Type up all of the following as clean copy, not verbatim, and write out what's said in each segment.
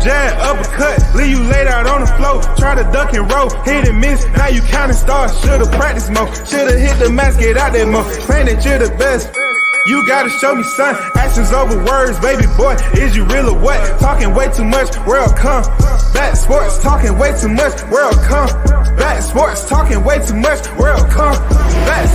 jab, uppercut, leave you laid out on the floor. Try to duck and roll, hit and miss, now you counting stars. Should've practiced more, should've hit the mask, get out there more. Claim that you're the best. You gotta show me, son. Actions over words, baby boy. Is you real or what? Talking way too much, world come. Back sports, talking way too much, world come. Back sports, talking way too much, world come. Back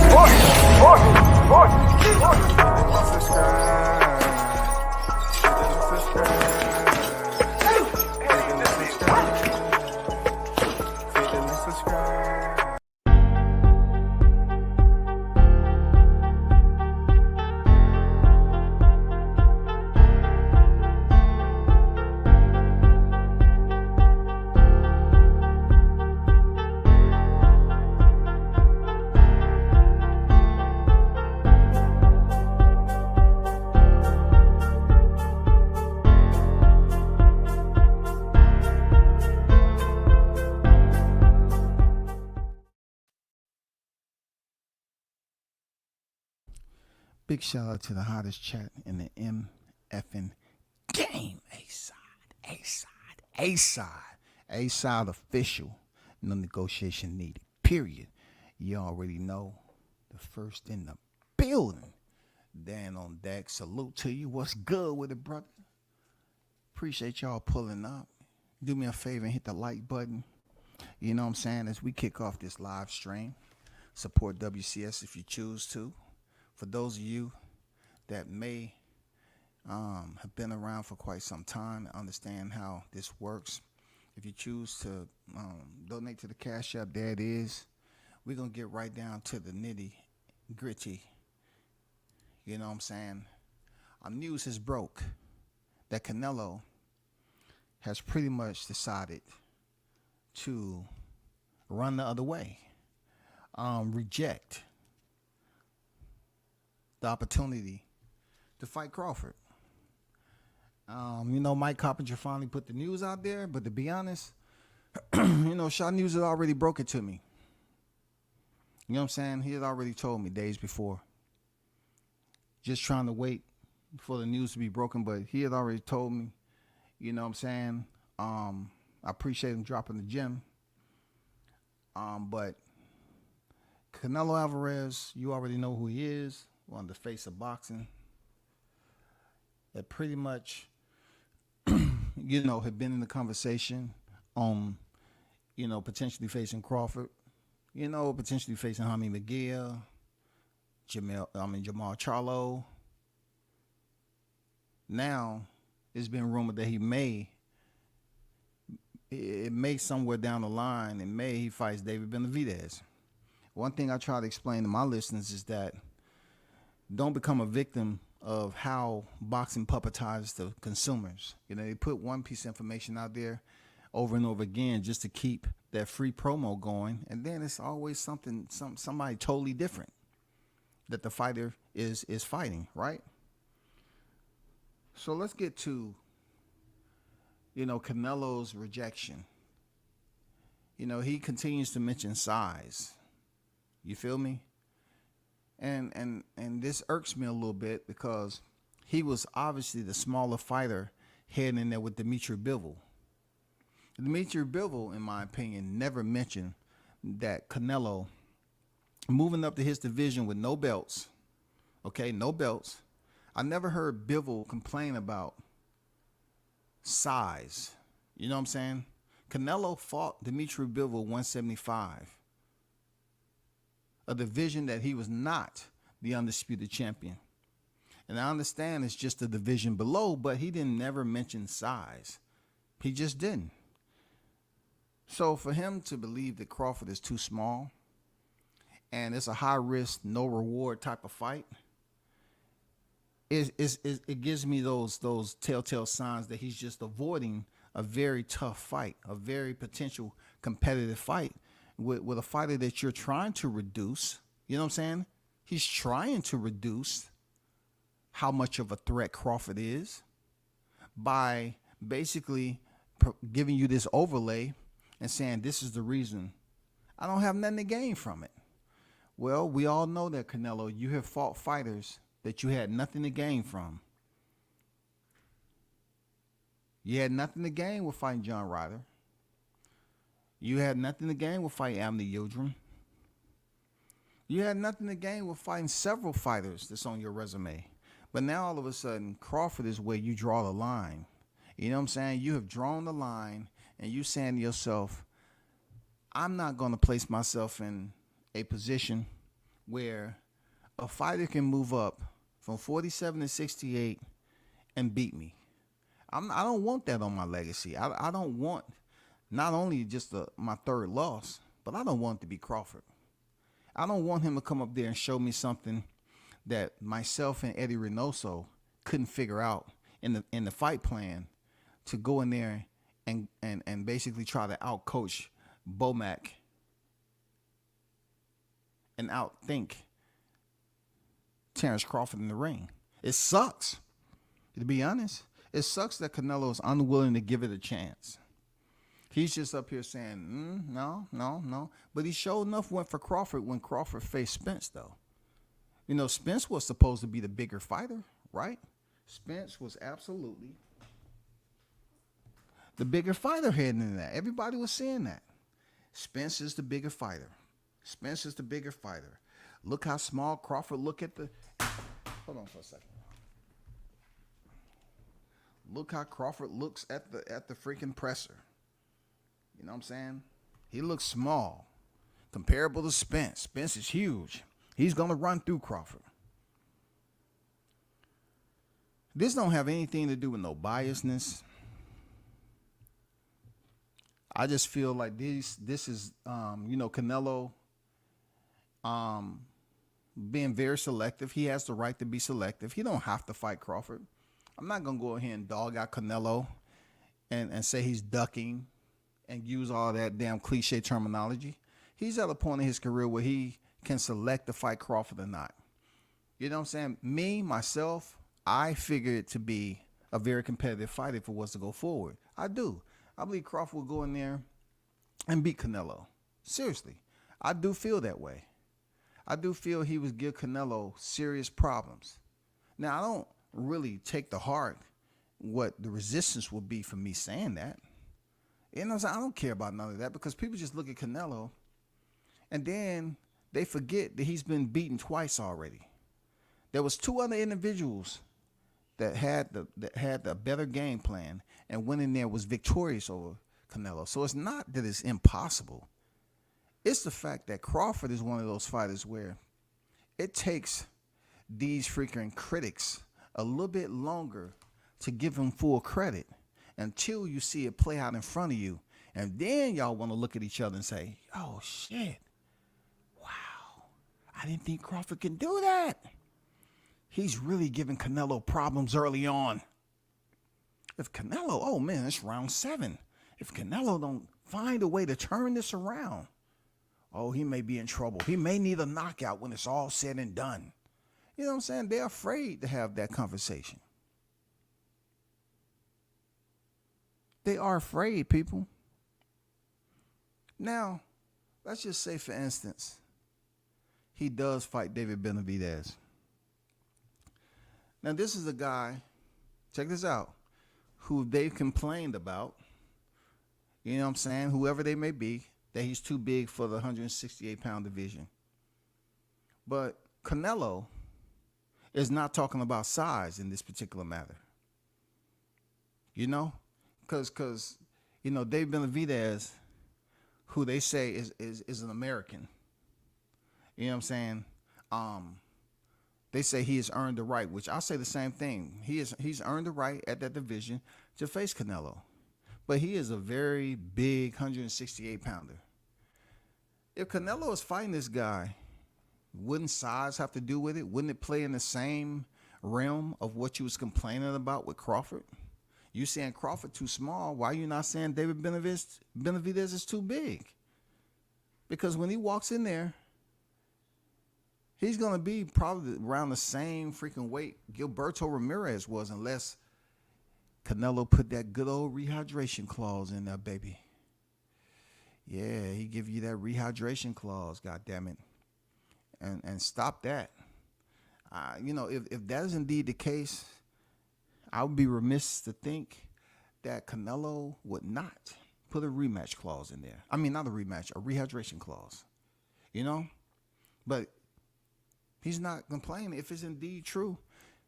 Big shout out to the hottest chat in the MFN game. A-side official. No negotiation needed. Period. You already know. The first in the building. Dan on deck. Salute to you. What's good with it, brother? Appreciate y'all pulling up. Do me a favor and hit the like button. You know what I'm saying? As we kick off this live stream. Support WCS if you choose to. For those of you that may have been around for quite some time and understand how this works, if you choose to donate to the Cash App, there it is. We're going to get right down to the nitty gritty. You know what I'm saying? News has broke that Canelo has pretty much decided to run the other way, reject the opportunity to fight Crawford. Mike Coppinger finally put the news out there, but to be honest, Shaw News had already broke it to me. You know what I'm saying? He had already told me days before. Just trying to wait for the news to be broken, but he had already told me. You know what I'm saying? I appreciate him dropping the gem. But Canelo Alvarez, you already know who he is. On the face of boxing, that pretty much, had been in the conversation on, potentially facing Crawford, potentially facing Jaime McGill, Jamal Charlo. Now, it's been rumored that it may somewhere down the line, he fights David Benavidez. One thing I try to explain to my listeners is that don't become a victim of how boxing puppetizes the consumers. They put one piece of information out there over and over again just to keep that free promo going, and then it's always somebody totally different that the fighter is fighting, right? So let's get to, Canelo's rejection. He continues to mention size. You feel me? And this irks me a little bit because he was obviously the smaller fighter heading in there with Dimitri Bivol. Dimitri Bivol, in my opinion, never mentioned that Canelo moving up to his division with no belts. Okay, no belts. I never heard Bivol complain about size. You know what I'm saying? Canelo fought Dimitri Bivol 175. A division that he was not the undisputed champion. And I understand it's just a division below, but he didn't never mention size. He just didn't. So for him to believe that Crawford is too small and it's a high risk, no reward type of fight, it gives me those telltale signs that he's just avoiding a very tough fight, a very potential competitive fight with a fighter that you're trying to reduce. You know what I'm saying? He's trying to reduce how much of a threat Crawford is by basically giving you this overlay and saying this is the reason. I don't have nothing to gain from it. Well, we all know that, Canelo, you have fought fighters that you had nothing to gain from. You had nothing to gain with fighting John Ryder. You had nothing to gain with fighting Amni Yildirim. You had nothing to gain with fighting several fighters that's on your resume. But now all of a sudden, Crawford is where you draw the line. You know what I'm saying? You have drawn the line, and you saying to yourself, I'm not going to place myself in a position where a fighter can move up from 47 to 68 and beat me. I don't want that on my legacy. I don't want not only just my third loss, but I don't want it to be Crawford. I don't want him to come up there and show me something that myself and Eddie Reynoso couldn't figure out in the fight plan to go in there and basically try to outcoach Bomac and outthink Terrence Crawford in the ring. It sucks. To be honest, it sucks that Canelo is unwilling to give it a chance. He's just up here saying, no. But he sure enough went for Crawford when Crawford faced Spence, though. You know, Spence was supposed to be the bigger fighter, right? Spence was absolutely the bigger fighter heading into that. Everybody was saying that. Spence is the bigger fighter. Spence is the bigger fighter. Look how small Crawford look at the... Hold on for a second. Look how Crawford looks at the freaking presser. You know what I'm saying? He looks small. Comparable to Spence. Spence is huge. He's going to run through Crawford. This don't have anything to do with no biasness. I just feel like this is, Canelo being very selective. He has the right to be selective. He don't have to fight Crawford. I'm not going to go ahead and dog out Canelo and say he's ducking and use all that damn cliche terminology. He's at a point in his career where he can select to fight Crawford or not. You know what I'm saying? Me, myself, I figure it to be a very competitive fight if it was to go forward. I do. I believe Crawford will go in there and beat Canelo. Seriously. I do feel that way. I do feel he would give Canelo serious problems. Now, I don't really take to heart what the resistance will be for me saying that. You know what I'm saying? I don't care about none of that because people just look at Canelo and then they forget that he's been beaten twice already. There was two other individuals that had the better game plan and went in there was victorious over Canelo. So it's not that it's impossible. It's the fact that Crawford is one of those fighters where it takes these freaking critics a little bit longer to give him full credit until you see it play out in front of you. And then y'all want to look at each other and say, oh, shit. Wow. I didn't think Crawford can do that. He's really giving Canelo problems early on. If Canelo, oh, man, it's round 7. If Canelo don't find a way to turn this around, oh, he may be in trouble. He may need a knockout when it's all said and done. You know what I'm saying? They're afraid to have that conversation. They are afraid, people. Now, let's just say, for instance, he does fight David Benavidez. Now, this is a guy, check this out, who they've complained about, you know what I'm saying, whoever they may be, that he's too big for the 168-pound division. But Canelo is not talking about size in this particular matter. You know? Because Dave Benavidez, who they say is an American, you know what I'm saying? They say he has earned the right, which I say the same thing. He's earned the right at that division to face Canelo. But he is a very big 168-pounder. If Canelo is fighting this guy, wouldn't size have to do with it? Wouldn't it play in the same realm of what you was complaining about with Crawford? You saying Crawford too small. Why are you not saying David Benavidez is too big? Because when he walks in there, he's going to be probably around the same freaking weight Gilberto Ramirez was, unless Canelo put that good old rehydration clause in there, baby. Yeah, he give you that rehydration clause, goddammit. And stop that. If that is indeed the case, I would be remiss to think that Canelo would not put a rematch clause in there. I mean, not a rematch, a rehydration clause. You know? But he's not complaining. If it's indeed true,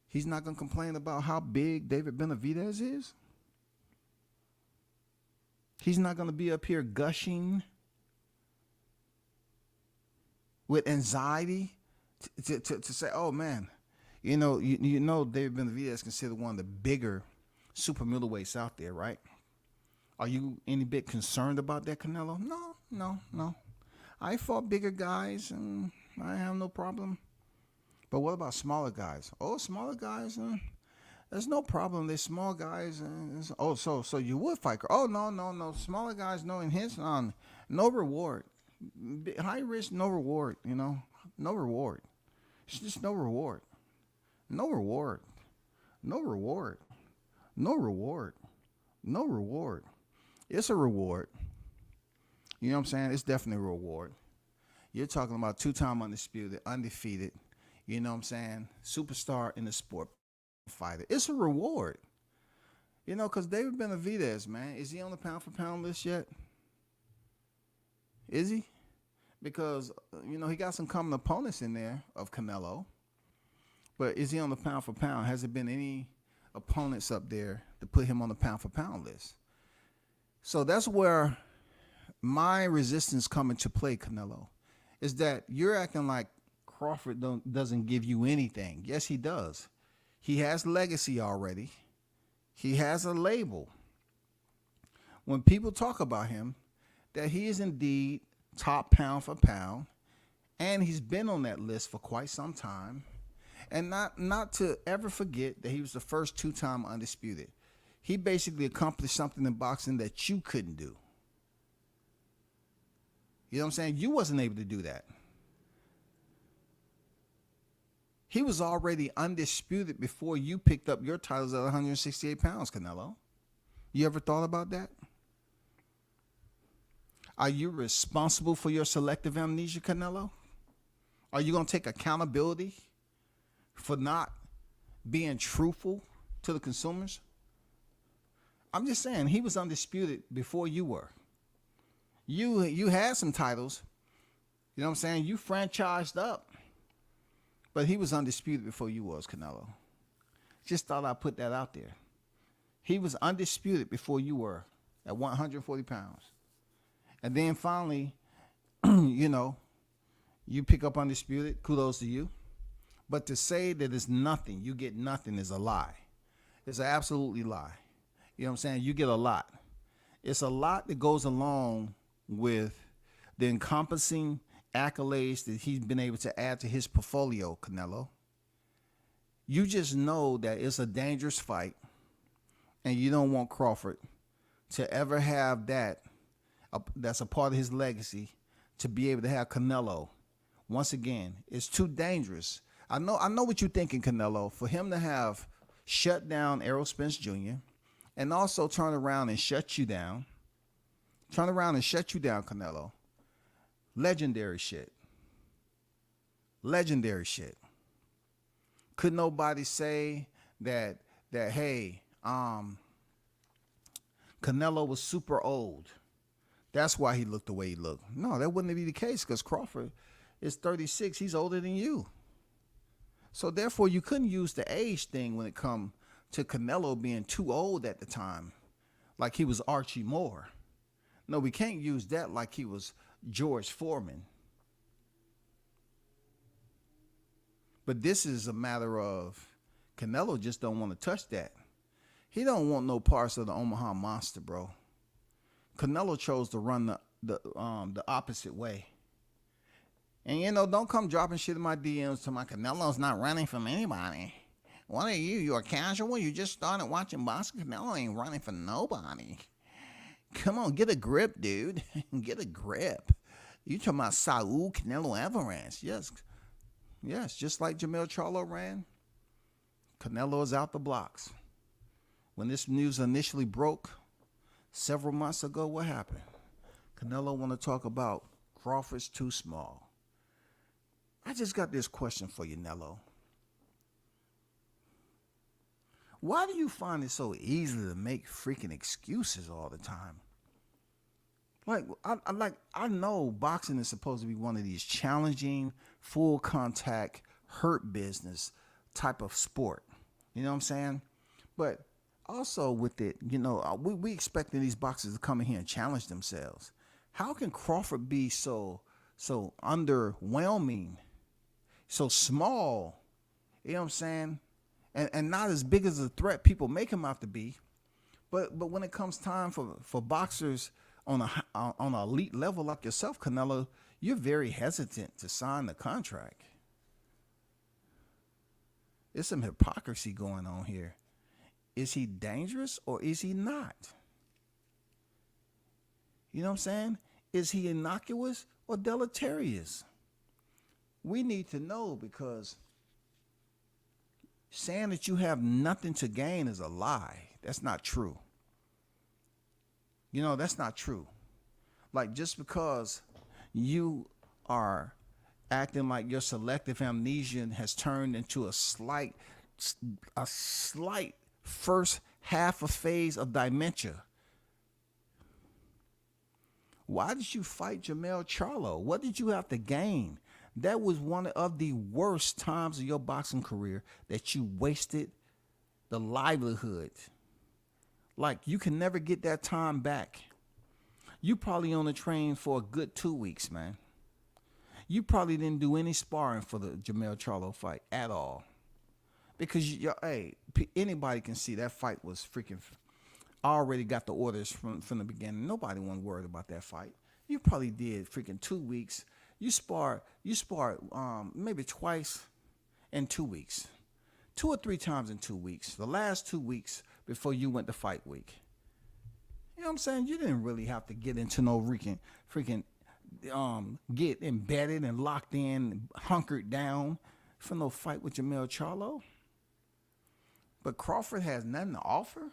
he's not going to complain about how big David Benavidez is. He's not going to be up here gushing with anxiety to say, oh, man, you know David Benavidez is considered one of the bigger super middleweights out there, right? Are you any bit concerned about that, Canelo? No. I fought bigger guys, and I have no problem. But what about smaller guys? Oh, smaller guys, there's no problem. They're small guys. So you would fight? Oh, no. Smaller guys, no. In his no reward. High risk, no reward. You know, no reward. It's just no reward. No reward. No reward. No reward. No reward. It's a reward. You know what I'm saying? It's definitely a reward. You're talking about 2-time undisputed, undefeated. You know what I'm saying? Superstar in the sport, fighter. It's a reward. You know, because David Benavidez, man, is he on the pound-for-pound list yet? Is he? Because, you know, he got some common opponents in there of Canelo. But is he on the pound-for-pound? Has there been any opponents up there to put him on the pound-for-pound list? So that's where my resistance come into play, Canelo, is that you're acting like Crawford doesn't give you anything. Yes, he does. He has legacy already. He has a label. When people talk about him, that he is indeed top pound for pound, and he's been on that list for quite some time. And not to ever forget that he was the first 2-time undisputed. He basically accomplished something in boxing that you couldn't do. You know what I'm saying? You wasn't able to do that. He was already undisputed before you picked up your titles at 168 pounds, Canelo. You ever thought about that? Are you responsible for your selective amnesia, Canelo? Are you going to take accountability for not being truthful to the consumers? I'm just saying, he was undisputed before you were. You had some titles. You know what I'm saying? You franchised up. But he was undisputed before you was, Canelo. Just thought I'd put that out there. He was undisputed before you were at 140 pounds. And then finally, you know, you pick up undisputed. Kudos to you. But to say that it's nothing, you get nothing, is a lie. It's an absolutely lie. You know what I'm saying? You get a lot. It's a lot that goes along with the encompassing accolades that he's been able to add to his portfolio, Canelo. You just know that it's a dangerous fight, and you don't want Crawford to ever have that. That's a part of his legacy, to be able to have Canelo. Once again, it's too dangerous. I know what you're thinking, Canelo, for him to have shut down Errol Spence Jr. and also turn around and shut you down. Turn around and shut you down, Canelo. Legendary shit. Legendary shit. Could nobody say that hey, Canelo was super old? That's why he looked the way he looked. No, that wouldn't be the case, because Crawford is 36. He's older than you. So therefore, you couldn't use the age thing when it come to Canelo being too old at the time, like he was Archie Moore. No, we can't use that like he was George Foreman. But this is a matter of Canelo just don't want to touch that. He don't want no parts of the Omaha Monster, bro. Canelo chose to run the opposite way. And, you know, don't come dropping shit in my DMs to my Canelo's not running from anybody. What are you? You're a casual? You just started watching boxing? Canelo ain't running for nobody. Come on, get a grip, dude. Get a grip. You talking about Saul Canelo Alvarez. Yes, just like Jamel Charlo ran, Canelo is out the blocks. When this news initially broke several months ago, what happened? Canelo want to talk about Crawford's too small. I just got this question for you, Nello. Why do you find it so easy to make freaking excuses all the time? Like I know boxing is supposed to be one of these challenging, full contact, hurt business type of sport. You know what I'm saying? But also with it, we expecting these boxers to come in here and challenge themselves. How can Crawford be so underwhelming, so small? You know what I'm saying? And not as big as a threat people make him out to be. But when it comes time for boxers on an elite level like yourself, Canelo, you're very hesitant to sign the contract. There's some hypocrisy going on here. Is he dangerous or is he not? You know what I'm saying? Is he innocuous or deleterious? We need to know, because saying that you have nothing to gain is a lie. That's not true. That's not true. Like, just because you are acting like your selective amnesia has turned into a slight first half a phase of dementia. Why did you fight Jermell Charlo? What did you have to gain? That was one of the worst times of your boxing career that you wasted the livelihood. Like, you can never get that time back. You probably on the train for a good 2 weeks, man. You probably didn't do any sparring for the Jermell Charlo fight at all. Because, anybody can see that fight was freaking... I already got the orders from the beginning. Nobody wasn't worried about that fight. You probably did freaking 2 weeks. You sparred maybe twice in 2 weeks. 2 or 3 times in 2 weeks. The last 2 weeks before you went to fight week. You know what I'm saying? You didn't really have to get into no freaking get embedded and locked in, hunkered down for no fight with Jermell Charlo. But Crawford has nothing to offer?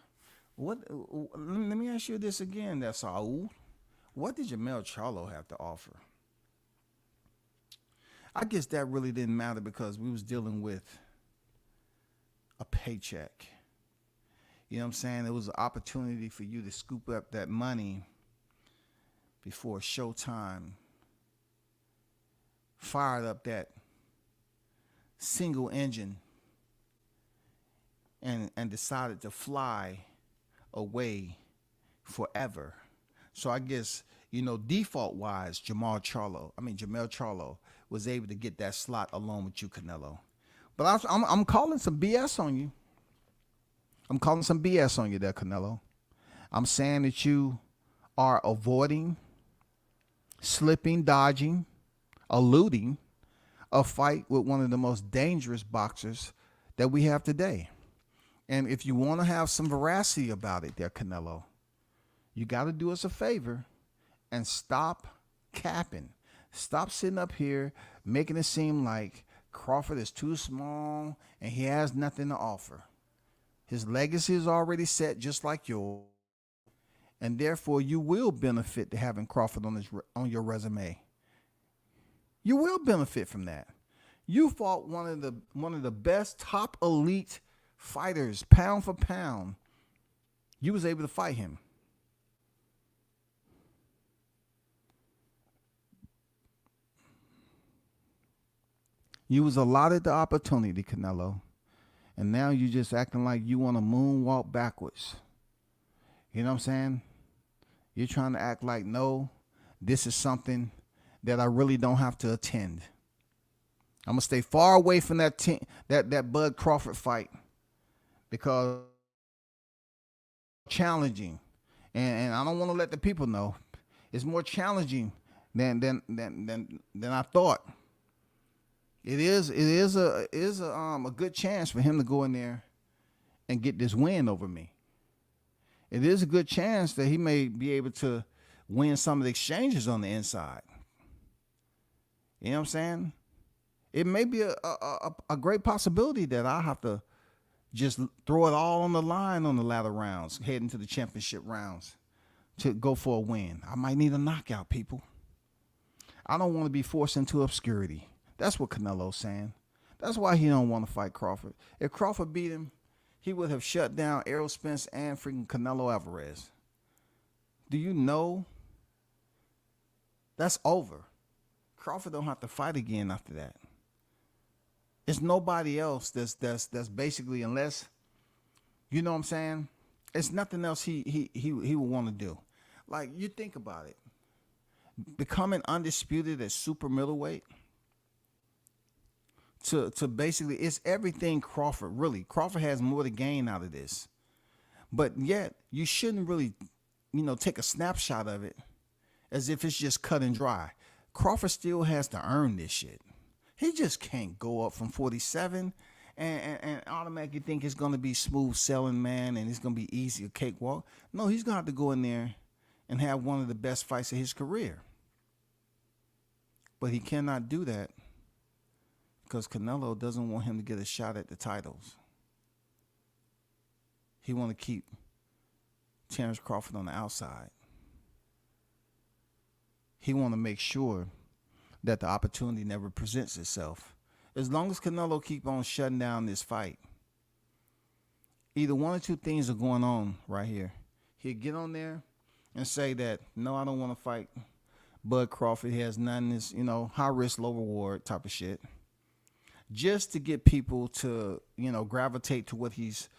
Let me ask you this again, that's Saul. What did Jermell Charlo have to offer? I guess that really didn't matter because we was dealing with a paycheck. You know what I'm saying? It was an opportunity for you to scoop up that money before Showtime fired up that single engine and decided to fly away forever. So I guess, default wise, Jermell Charlo was able to get that slot along with you, Canelo. But I'm calling some BS on you. I'm calling some BS on you there, Canelo. I'm saying that you are avoiding, slipping, dodging, eluding a fight with one of the most dangerous boxers that we have today. And if you want to have some veracity about it there, Canelo, you got to do us a favor and stop capping. Stop sitting up here making it seem like Crawford is too small and he has nothing to offer. His legacy is already set just like yours, and therefore you will benefit to having Crawford on your resume. You will benefit from that. You fought one of the best top elite fighters, pound for pound. You was able to fight him. You was allotted the opportunity, Canelo. And now you just acting like you want to moonwalk backwards. You know what I'm saying? You're trying to act like, no, this is something that I really don't have to attend. I'm going to stay far away from that Bud Crawford fight because it's challenging. And I don't want to let the people know. It's more challenging than I thought. It is a good chance for him to go in there and get this win over me. It is a good chance that he may be able to win some of the exchanges on the inside. You know what I'm saying? It may be a great possibility that I have to just throw it all on the line on the latter rounds, heading to the championship rounds to go for a win. I might need a knockout, people. I don't want to be forced into obscurity. That's what Canelo's saying. That's why he don't want to fight Crawford. If Crawford beat him, he would have shut down Errol Spence and freaking Canelo Alvarez. Do you know that's over? Crawford don't have to fight again after that. It's nobody else that's basically, unless, you know what I'm saying? It's nothing else he would want to do. Like, you think about it. Becoming undisputed at super middleweight to basically, it's everything Crawford, really. Crawford has more to gain out of this. But yet, you shouldn't really, take a snapshot of it as if it's just cut and dry. Crawford still has to earn this shit. He just can't go up from 47 and automatically think it's going to be smooth selling, man, and it's going to be easy, a cakewalk. No, he's going to have to go in there and have one of the best fights of his career. But he cannot do that because Canelo doesn't want him to get a shot at the titles. He want to keep Terence Crawford on the outside. He want to make sure that the opportunity never presents itself. As long as Canelo keep on shutting down this fight, either one or two things are going on right here. He'll get on there and say that, no, I don't want to fight Bud Crawford. He has none of this, high risk, low reward type of shit. Just to get people to, gravitate to what he's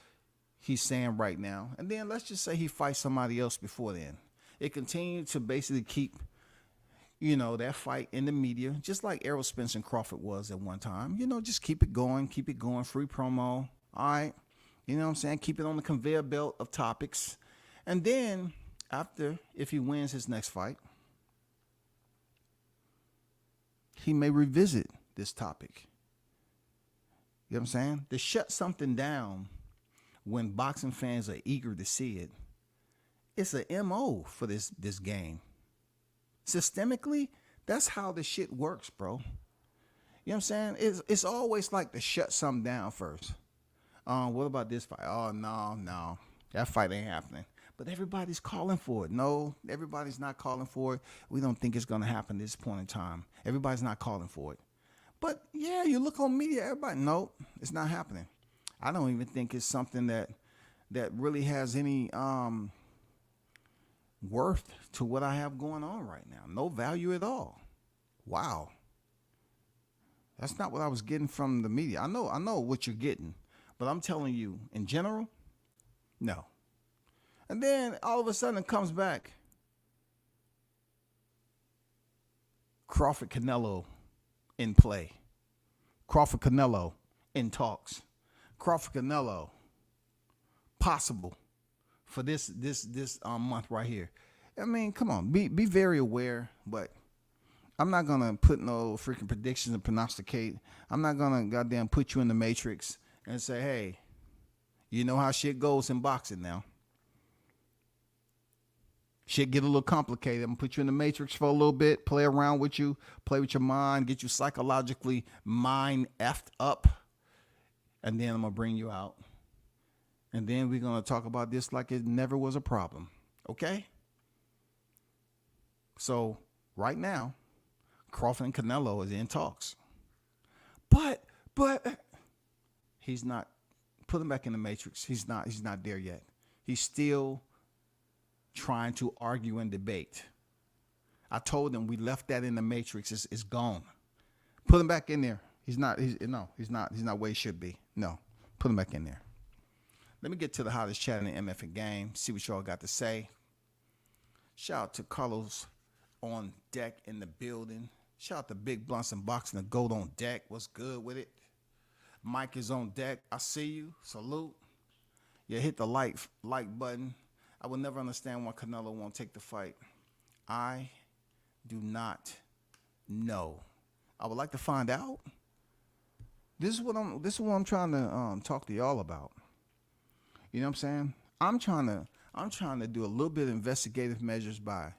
saying right now. And then let's just say he fights somebody else before then. It continued to basically keep, that fight in the media, just like Errol Spence and Crawford was at one time. Just keep it going, free promo. All right. You know what I'm saying? Keep it on the conveyor belt of topics. And then after, if he wins his next fight, he may revisit this topic. You know what I'm saying? To shut something down when boxing fans are eager to see it, it's a MO for this game. Systemically, that's how the shit works, bro. You know what I'm saying? It's always like to shut something down first. What about this fight? Oh, no. That fight ain't happening. But everybody's calling for it. No, everybody's not calling for it. We don't think it's going to happen at this point in time. Everybody's not calling for it. But, yeah, you look on media, everybody, nope, it's not happening. I don't even think it's something that really has any worth to what I have going on right now. No value at all. Wow. That's not what I was getting from the media. I know what you're getting, but I'm telling you, in general, no. And then all of a sudden it comes back. Crawford Canelo in play. Crawford Canelo in talks. Crawford Canelo possible for this month right here. I mean, come on, be very aware, but I'm not gonna put no freaking predictions and prognosticate. I'm not gonna goddamn put you in the matrix and say, hey, you know how shit goes in boxing now. Shit get a little complicated. I'm gonna put you in the matrix for a little bit, play around with you, play with your mind, get you psychologically mind effed up, and then I'm gonna bring you out. And then we're gonna talk about this like it never was a problem. Okay? So right now, Crawford and Canelo is in talks. But he's not. Put him back in the matrix. He's not there yet. He's still trying to argue and debate. I told him we left that in the matrix. It's gone. Put him back in there. He's not where he should be. No. Put him back in there. Let me get to the hottest chat in the MF game. See what y'all got to say. Shout out to Carlos on deck in the building. Shout out to Big Blunts and Boxing, the GOAT on deck. What's good with it? Mike is on deck. I see you. Salute. Yeah, hit the like button. I will never understand why Canelo won't take the fight. I do not know. I would like to find out. This is what I'm trying to talk to y'all about. You know what I'm saying? I'm trying to do a little bit of investigative measures by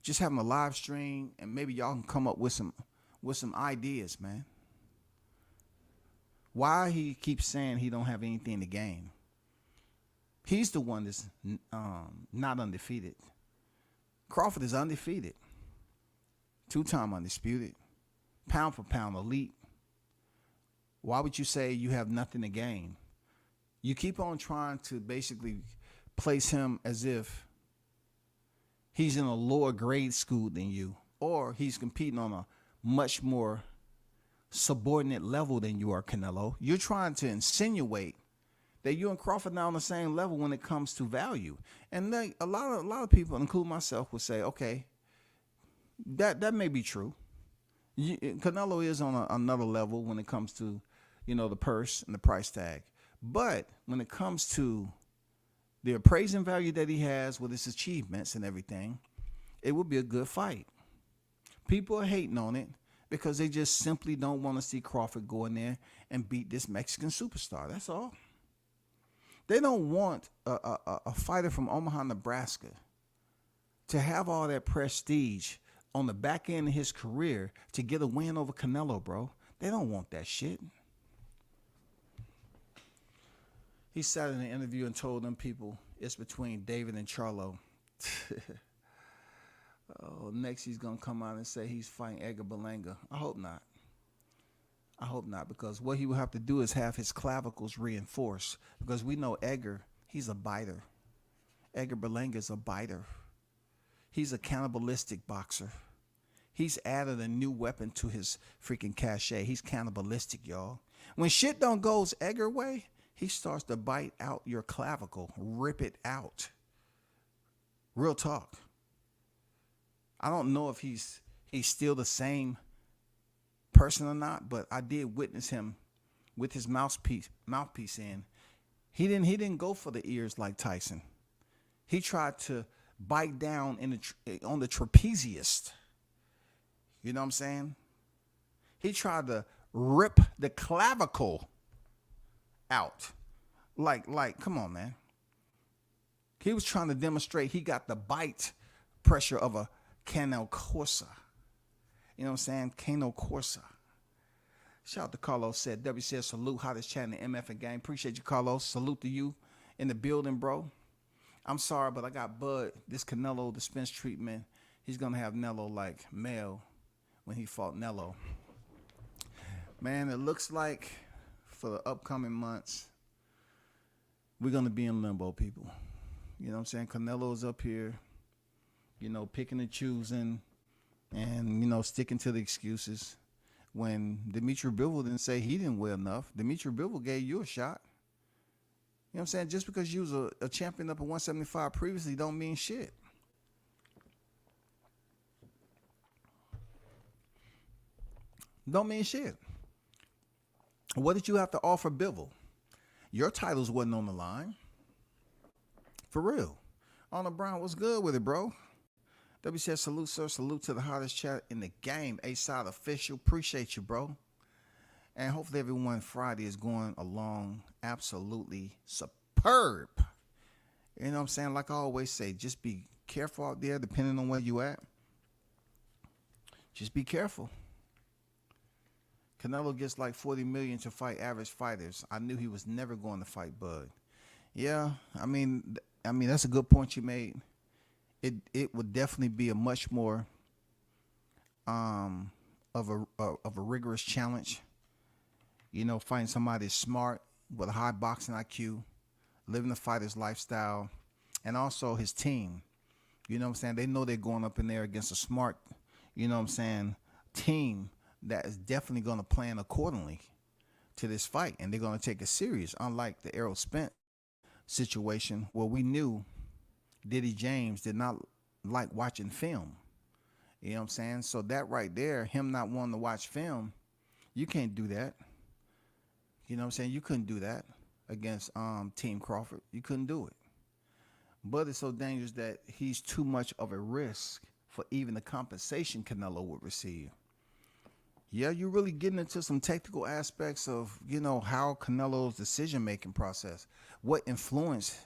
just having a live stream, and maybe y'all can come up with some ideas, man. Why he keeps saying he don't have anything to gain? He's the one that's not undefeated. Crawford is undefeated. 2-time undisputed. Pound for pound elite. Why would you say you have nothing to gain? You keep on trying to basically place him as if he's in a lower grade school than you, or he's competing on a much more subordinate level than you are, Canelo. You're trying to insinuate that you and Crawford now on the same level when it comes to value. And a lot of people, including myself, would say, okay, that may be true. Canelo is on another level when it comes to, the purse and the price tag. But when it comes to the appraising value that he has with his achievements and everything, it would be a good fight. People are hating on it because they just simply don't want to see Crawford go in there and beat this Mexican superstar. That's all. They don't want a fighter from Omaha, Nebraska to have all that prestige on the back end of his career to get a win over Canelo, bro. They don't want that shit. He sat in an interview and told them people it's between David and Charlo. Oh, next he's going to come out and say he's fighting Edgar Berlanga. I hope not. I hope not, because what he will have to do is have his clavicles reinforced, because we know Edgar, he's a biter. Edgar Berlanga is a biter. He's a cannibalistic boxer. He's added a new weapon to his freaking cachet. He's cannibalistic, y'all. When shit don't goes Edgar way, he starts to bite out your clavicle, rip it out. Real talk. I don't know if he's still the same person or not, but I did witness him with his mouthpiece in. He didn't go for the ears like Tyson. He tried to bite down on the trapezius. You know what I'm saying? He tried to rip the clavicle out. Like, come on, man. He was trying to demonstrate he got the bite pressure of a Canelo Corsa. You know what I'm saying? Canelo Corsa. Shout out to Carlos. Said, W said, salute, hottest chat in the MF and game. Appreciate you, Carlos. Salute to you in the building, bro. I'm sorry, but I got Bud. This Canelo dispense treatment, he's going to have Nello like Mel when he fought Nello. Man, it looks like for the upcoming months, we're going to be in limbo, people. You know what I'm saying? Canelo's up here, picking and choosing and, sticking to the excuses. When Dimitri Bivol didn't say he didn't weigh enough, Dimitri Bivol gave you a shot. You know what I'm saying? Just because you was a champion up at 175 previously don't mean shit. Don't mean shit. What did you have to offer Bivol? Your titles wasn't on the line. For real. Arnold Brown, what's good with it, bro? W said, salute, sir. Salute to the hottest chat in the game. A-Side official. Appreciate you, bro. And hopefully everyone Friday is going along absolutely superb. You know what I'm saying? Like I always say, just be careful out there depending on where you at. Just be careful. Canelo gets like $40 million to fight average fighters. I knew he was never going to fight Bud. Yeah, I mean that's a good point you made. It would definitely be a much more of a rigorous challenge. Fighting somebody smart with a high boxing IQ, living the fighter's lifestyle, and also his team. You know what I'm saying? They know they're going up in there against a smart, team that is definitely going to plan accordingly to this fight, and they're going to take it serious, unlike the Errol Spence situation where we knew Diddy James did not like watching film. You know what I'm saying? So that right there, him not wanting to watch film, you can't do that. You know what I'm saying? You couldn't do that against Team Crawford. You couldn't do it. But it's so dangerous that he's too much of a risk for even the compensation Canelo would receive. Yeah, you're really getting into some technical aspects of, how Canelo's decision-making process. What is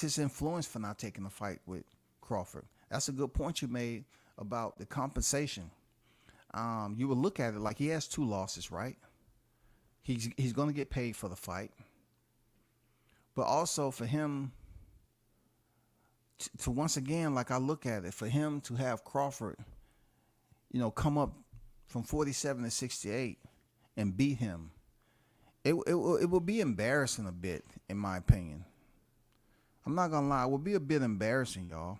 his influence for not taking the fight with Crawford? That's a good point you made about the compensation. You would look at it like he has 2 losses, right? He's going to get paid for the fight. But also for him to once again, like I look at it, for him to have Crawford, come up from 47 to 68 and beat him It would be embarrassing a bit, in my opinion. I'm not gonna lie, it would be a bit embarrassing, y'all,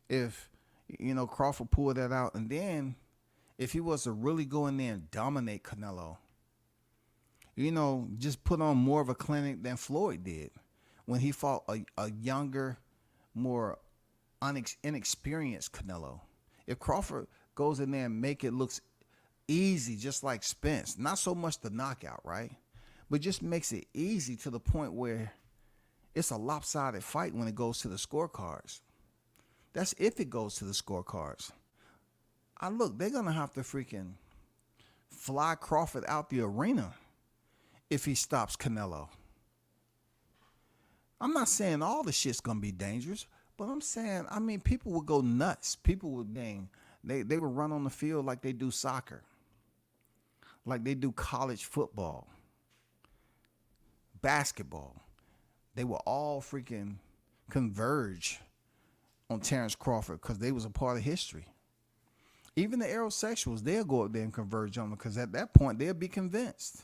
if Crawford pulled that out, and then if he was to really go in there and dominate Canelo, just put on more of a clinic than Floyd did when he fought a younger, more inexperienced Canelo. If Crawford goes in there and make it looks easy, just like Spence, not so much the knockout, right? But just makes it easy to the point where it's a lopsided fight when it goes to the scorecards. That's if it goes to the scorecards. Look, they're going to have to freaking fly Crawford out the arena if he stops Canelo. I'm not saying all the shit's going to be dangerous, but I'm saying, people would go nuts. People would, they would run on the field like they do soccer, like they do college football, basketball. They will all freaking converge on Terrence Crawford because they was a part of history. Even the aerosexuals, they'll go up there and converge on them because at that point, they'll be convinced.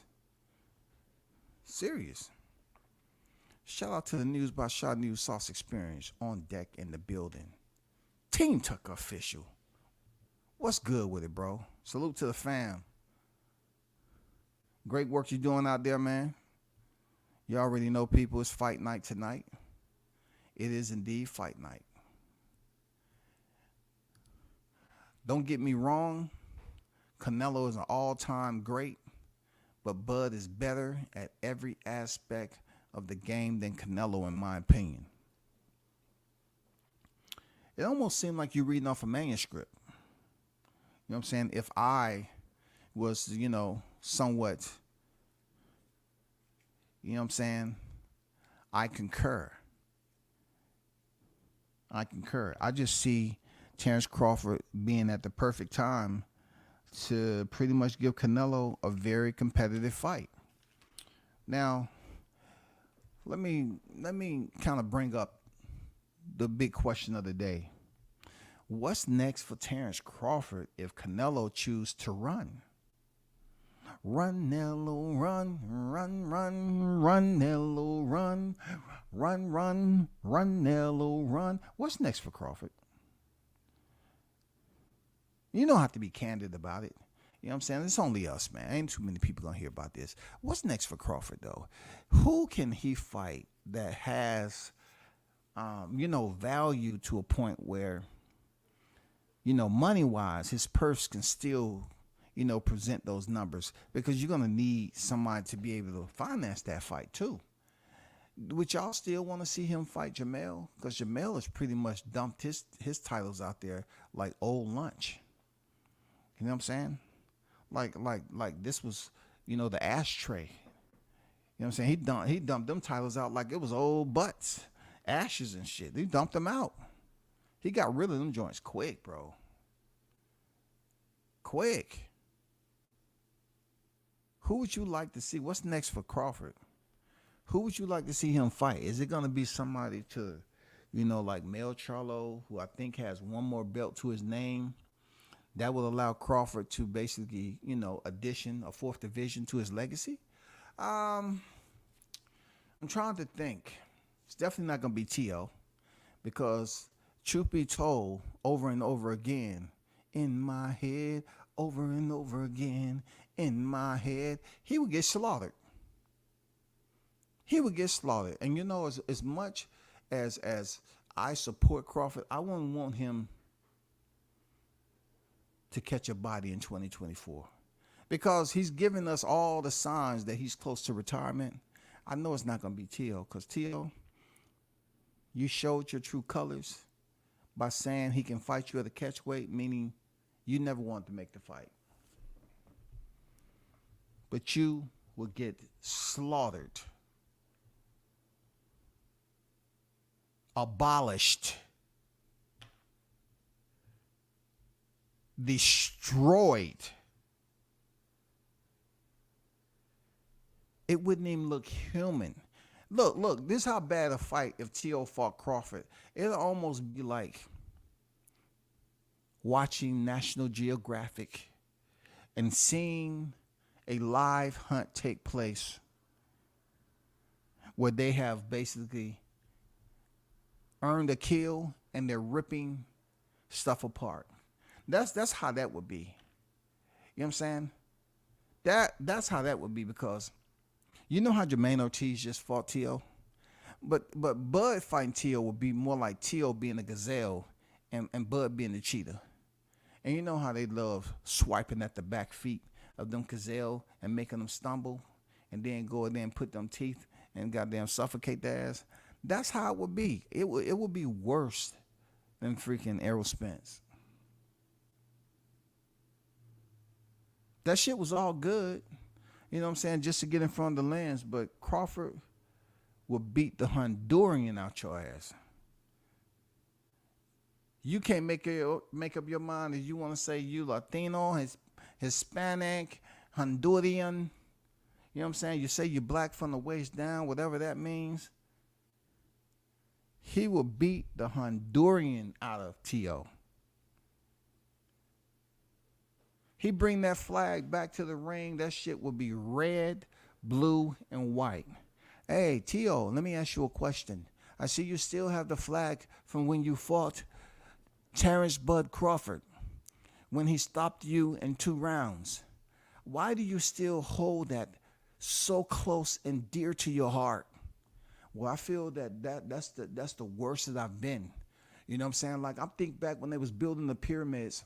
Serious. Shout out to the News by Shaw News Sauce Experience on deck in the building. Team Tucker official. What's good with it, bro? Salute to the fam. Great work you're doing out there, man. You already know, people, it's fight night tonight. It is indeed fight night. Don't get me wrong, Canelo is an all-time great, but Bud is better at every aspect of the game than Canelo, in my opinion. It almost seemed like you're reading off a manuscript. You know what I'm saying? If I was, somewhat, you know what I'm saying? I concur. I just see Terrence Crawford being at the perfect time to pretty much give Canelo a very competitive fight. Now, let me kind of bring up the big question of the day. What's next for Terrence Crawford if Canelo chooses to run? Run, Nello, run, run, run, run, Nello, run, run, run, run, Nello, run. What's next for Crawford? You don't have to be candid about it. You know what I'm saying? It's only us, man. Ain't too many people gonna hear about this. What's next for Crawford, though? Who can he fight that has, value to a point where, money-wise, his purse can still, present those numbers? Because you're gonna need somebody to be able to finance that fight too. Would y'all still want to see him fight Jamel? Because Jamel has pretty much dumped his titles out there like old lunch. You know what I'm saying? Like this was, the ashtray. You know what I'm saying? He dumped them titles out like it was old butts, ashes and shit. He dumped them out. He got rid of them joints quick, bro. Quick. Who would you like to see? What's next for Crawford? Who would you like to see him fight? Is it going to be somebody to, like Mel Charlo, who I think has one more belt to his name? That will allow Crawford to basically, addition a fourth division to his legacy. I'm trying to think. It's definitely not going to be T.O. because, truth be told, over and over again, in my head, over and over again, in my head, he would get slaughtered. He would get slaughtered. And, as much as I support Crawford, I wouldn't want him to catch a body in 2024 because he's giving us all the signs that he's close to retirement. I know it's not going to be T.O. because T.O., you showed your true colors by saying he can fight you at a catch weight, meaning you never wanted to make the fight. But you will get slaughtered, abolished, destroyed. It wouldn't even look human. Look, this is how bad a fight if T.O. fought Crawford. It'll almost be like watching National Geographic and seeing a live hunt take place where they have basically earned a kill and they're ripping stuff apart. That's how that would be. You know what I'm saying? That's how that would be, because you know how Jermaine Ortiz just fought T.O.? But Bud fighting T.O. would be more like T.O. being a gazelle and Bud being the cheetah. And you know how they love swiping at the back feet of them gazelle and making them stumble and then go in there and put them teeth and goddamn suffocate their ass? That's how it would be. It would be worse than freaking Errol Spence. That shit was all good, you know what I'm saying, just to get in front of the lens, but Crawford would beat the Honduran out your ass. You can't make up your mind if you want to say you Latino, Hispanic, Honduran. You know what I'm saying? You say you're black from the waist down, whatever that means. He will beat the Honduran out of T.O. He bring that flag back to the ring, that shit will be red, blue, and white. Hey, T.O., let me ask you a question. I see you still have the flag from when you fought Terrence Bud Crawford, when he stopped you in 2 rounds. Why do you still hold that so close and dear to your heart? Well, I feel that's the worst that I've been. You know what I'm saying? Like, I think back when they was building the pyramids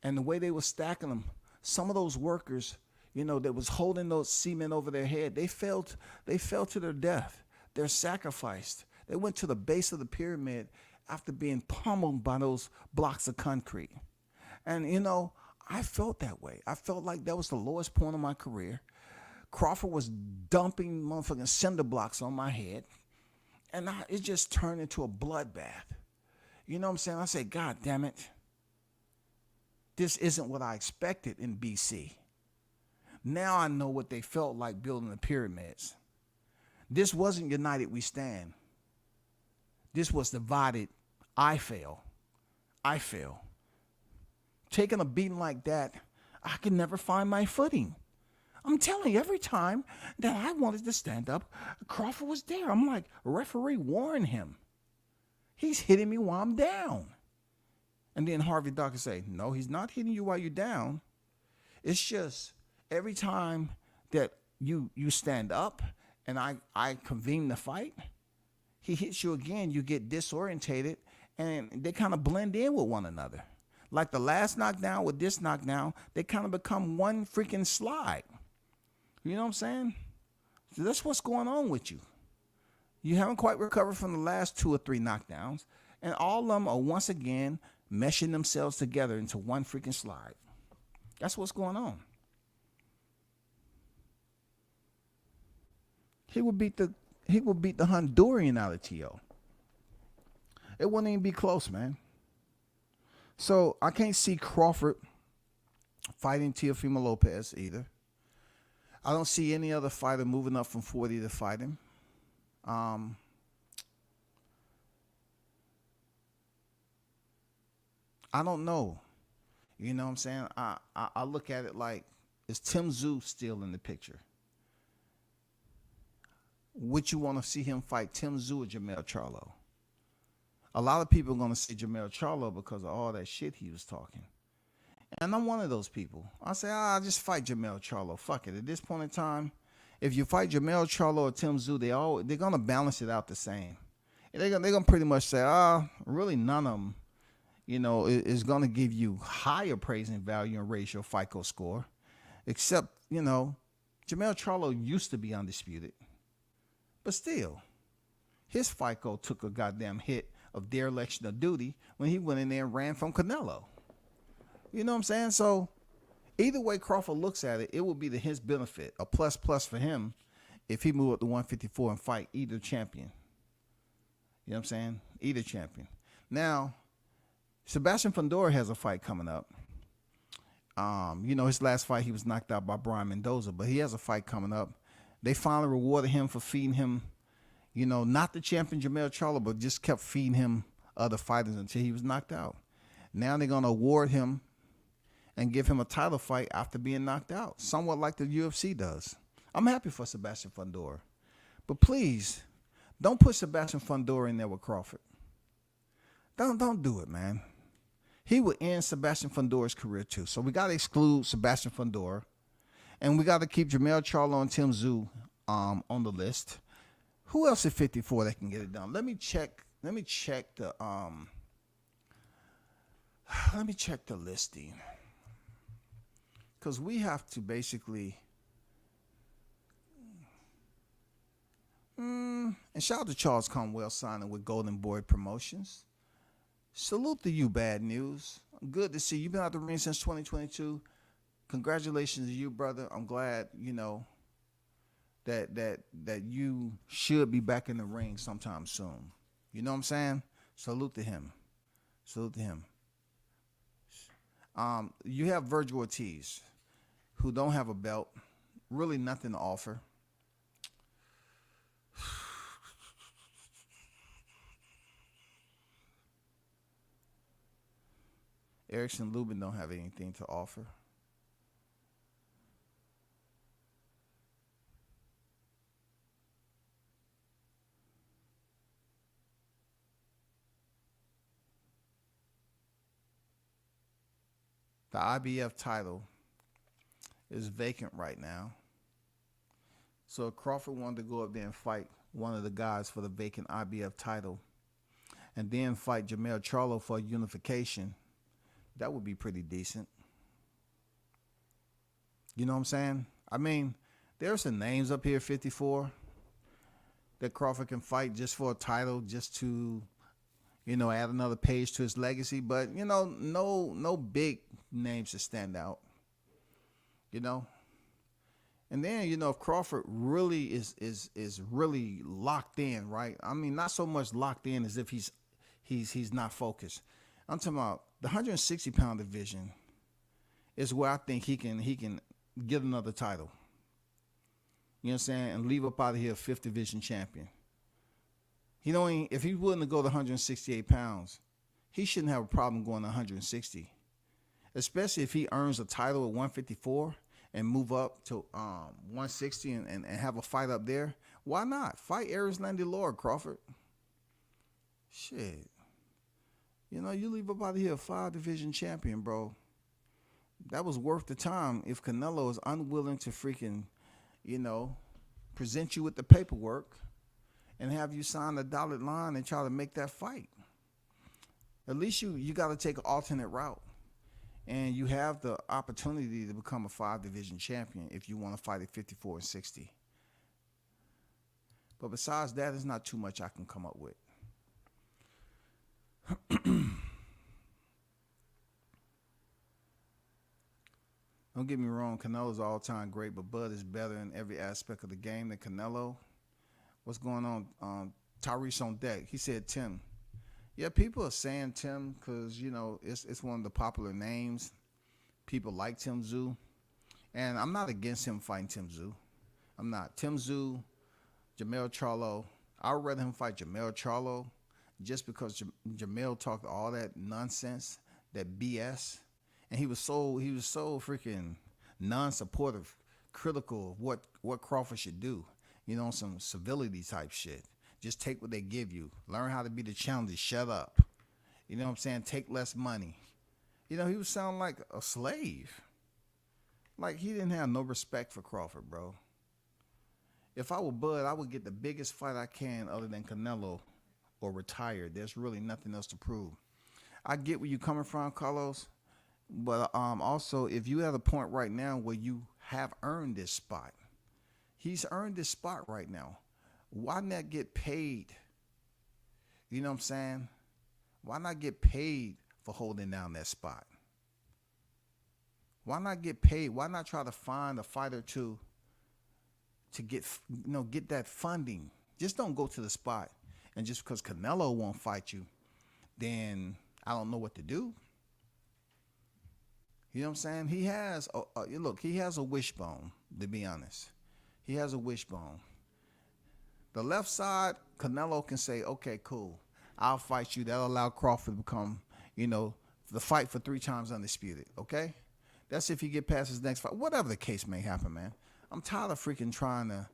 and the way they were stacking them, some of those workers, you know, that was holding those cement over their head, they fell to their death. They're sacrificed. They went to the base of the pyramid after being pummeled by those blocks of concrete. And, you know, I felt that way. I felt like that was the lowest point of my career. Crawford was dumping motherfucking cinder blocks on my head. And it just turned into a bloodbath. You know what I'm saying? I said, God damn it. This isn't what I expected in BC. Now I know what they felt like building the pyramids. This wasn't united we stand. This was divided. I fail. Taking a beating like that, I could never find my footing. I'm telling you, every time that I wanted to stand up, Crawford was there. I'm like, referee, warn him. He's hitting me while I'm down. And then Harvey Docker say, no, he's not hitting you while you're down. It's just every time that you stand up and I convene the fight, he hits you again, you get disorientated, and they kind of blend in with one another. Like the last knockdown with this knockdown, they kind of become one freaking slide. You know what I'm saying? So that's what's going on with you. You haven't quite recovered from the last 2 or 3 knockdowns, and all of them are once again meshing themselves together into one freaking slide. That's what's going on. He would beat the Honduran out of T.O. It wouldn't even be close, man. So I can't see Crawford fighting Teofimo Lopez either. I don't see any other fighter moving up from 40 to fight him. I don't know. You know what I'm saying? I look at it like, is Tim Tszyu still in the picture? Would you want to see him fight Tim Tszyu or Jermell Charlo? A lot of people are going to say Jermell Charlo because of all that shit he was talking. And I'm one of those people. I say, I'll just fight Jermell Charlo. Fuck it. At this point in time, if you fight Jermell Charlo or Tim Tszyu, they're going to balance it out the same. They're going to pretty much say, really none of them, you know, is going to give you higher praising value and raise your FICO score. Except, you know, Jermell Charlo used to be undisputed. But still, his FICO took a goddamn hit of dereliction of duty when he went in there and ran from Canelo. You know what I'm saying? So either way Crawford looks at it, it will be to his benefit, a plus for him if he move up to 154 and fight either champion. You know what I'm saying? Either champion. Now, Sebastian Fundora has a fight coming up. You know, his last fight he was knocked out by Brian Mendoza, but he has a fight coming up. They finally rewarded him for feeding him, you know, not the champion Jermell Charlo, but just kept feeding him other fighters until he was knocked out. Now they're going to award him and give him a title fight after being knocked out, somewhat like the UFC does. I'm happy for Sebastian Fundora. But please, don't put Sebastian Fundora in there with Crawford. Don't do it, man. He would end Sebastian Fundora's career too. So we got to exclude Sebastian Fundora. And we got to keep Jermell Charlo and Tim Tszyu on the list. Who else at 54 that can get it done? Let me check the listing. Because we have to basically and shout out to Charles Conwell signing with Golden Boy Promotions. Salute to you, Bad News. Good to see you. You've been out the ring since 2022. Congratulations to you, brother. I'm glad, that you should be back in the ring sometime soon. You know what I'm saying? Salute to him. Salute to him. You have Virgil Ortiz, who don't have a belt, really nothing to offer. Erickson Lubin don't have anything to offer. The IBF title is vacant right now. So if Crawford wanted to go up there and fight one of the guys for the vacant IBF title and then fight Jermell Charlo for unification, that would be pretty decent. You know what I'm saying? I mean, there's some names up here, 54, that Crawford can fight just for a title, just to, add another page to his legacy. But, no big names to stand out, And then, if Crawford really is really locked in, right? I mean, not so much locked in as if he's not focused. I'm talking about the 160-pound division is where I think he can get another title. You know what I'm saying? And leave up out of here a 5th division champion. If he's willing to go to 168 pounds, he shouldn't have a problem going to 160. Especially if he earns a title at 154 and move up to 160 and have a fight up there. Why not? Fight Erislandy Lord, Crawford. Shit. You leave up out of here a 5-division champion, bro. That was worth the time if Canelo is unwilling to freaking, present you with the paperwork and have you sign the dotted line and try to make that fight. At least you got to take an alternate route. And you have the opportunity to become a 5-division champion if you want to fight at 54 and 60. But besides that, there's not too much I can come up with. Don't get me wrong, Canelo's all-time great, but Bud is better in every aspect of the game than Canelo. What's going on? Tyrese on deck. He said Tim. Yeah, people are saying Tim because, it's one of the popular names. People like Tim Tszyu. And I'm not against him fighting Tim Tszyu. I'm not. Tim Tszyu, Jermell Charlo. I would rather him fight Jermell Charlo just because Jermell talked all that nonsense, that BS. And he was so freaking non-supportive, critical of what Crawford should do. Some civility type shit. Just take what they give you. Learn how to be the challenger. Shut up. You know what I'm saying? Take less money. He was sounding like a slave. Like he didn't have no respect for Crawford, bro. If I were Bud, I would get the biggest fight I can other than Canelo or retire. There's really nothing else to prove. I get where you're coming from, Carlos. But also, if you at a point right now where you have earned this spot, he's earned this spot right now. Why not get paid? You know what I'm saying? Why not get paid for holding down that spot? Why not get paid? Why not try to find a fighter to get that funding? Just don't go to the spot. And just because Canelo won't fight you, then I don't know what to do. You know what I'm saying? He has he has a wishbone, to be honest. He has a wishbone. The left side, Canelo can say, okay, cool. I'll fight you. That'll allow Crawford to become, the fight for 3 times undisputed, okay? That's if he get past his next fight. Whatever the case may happen, man. I'm tired of freaking trying to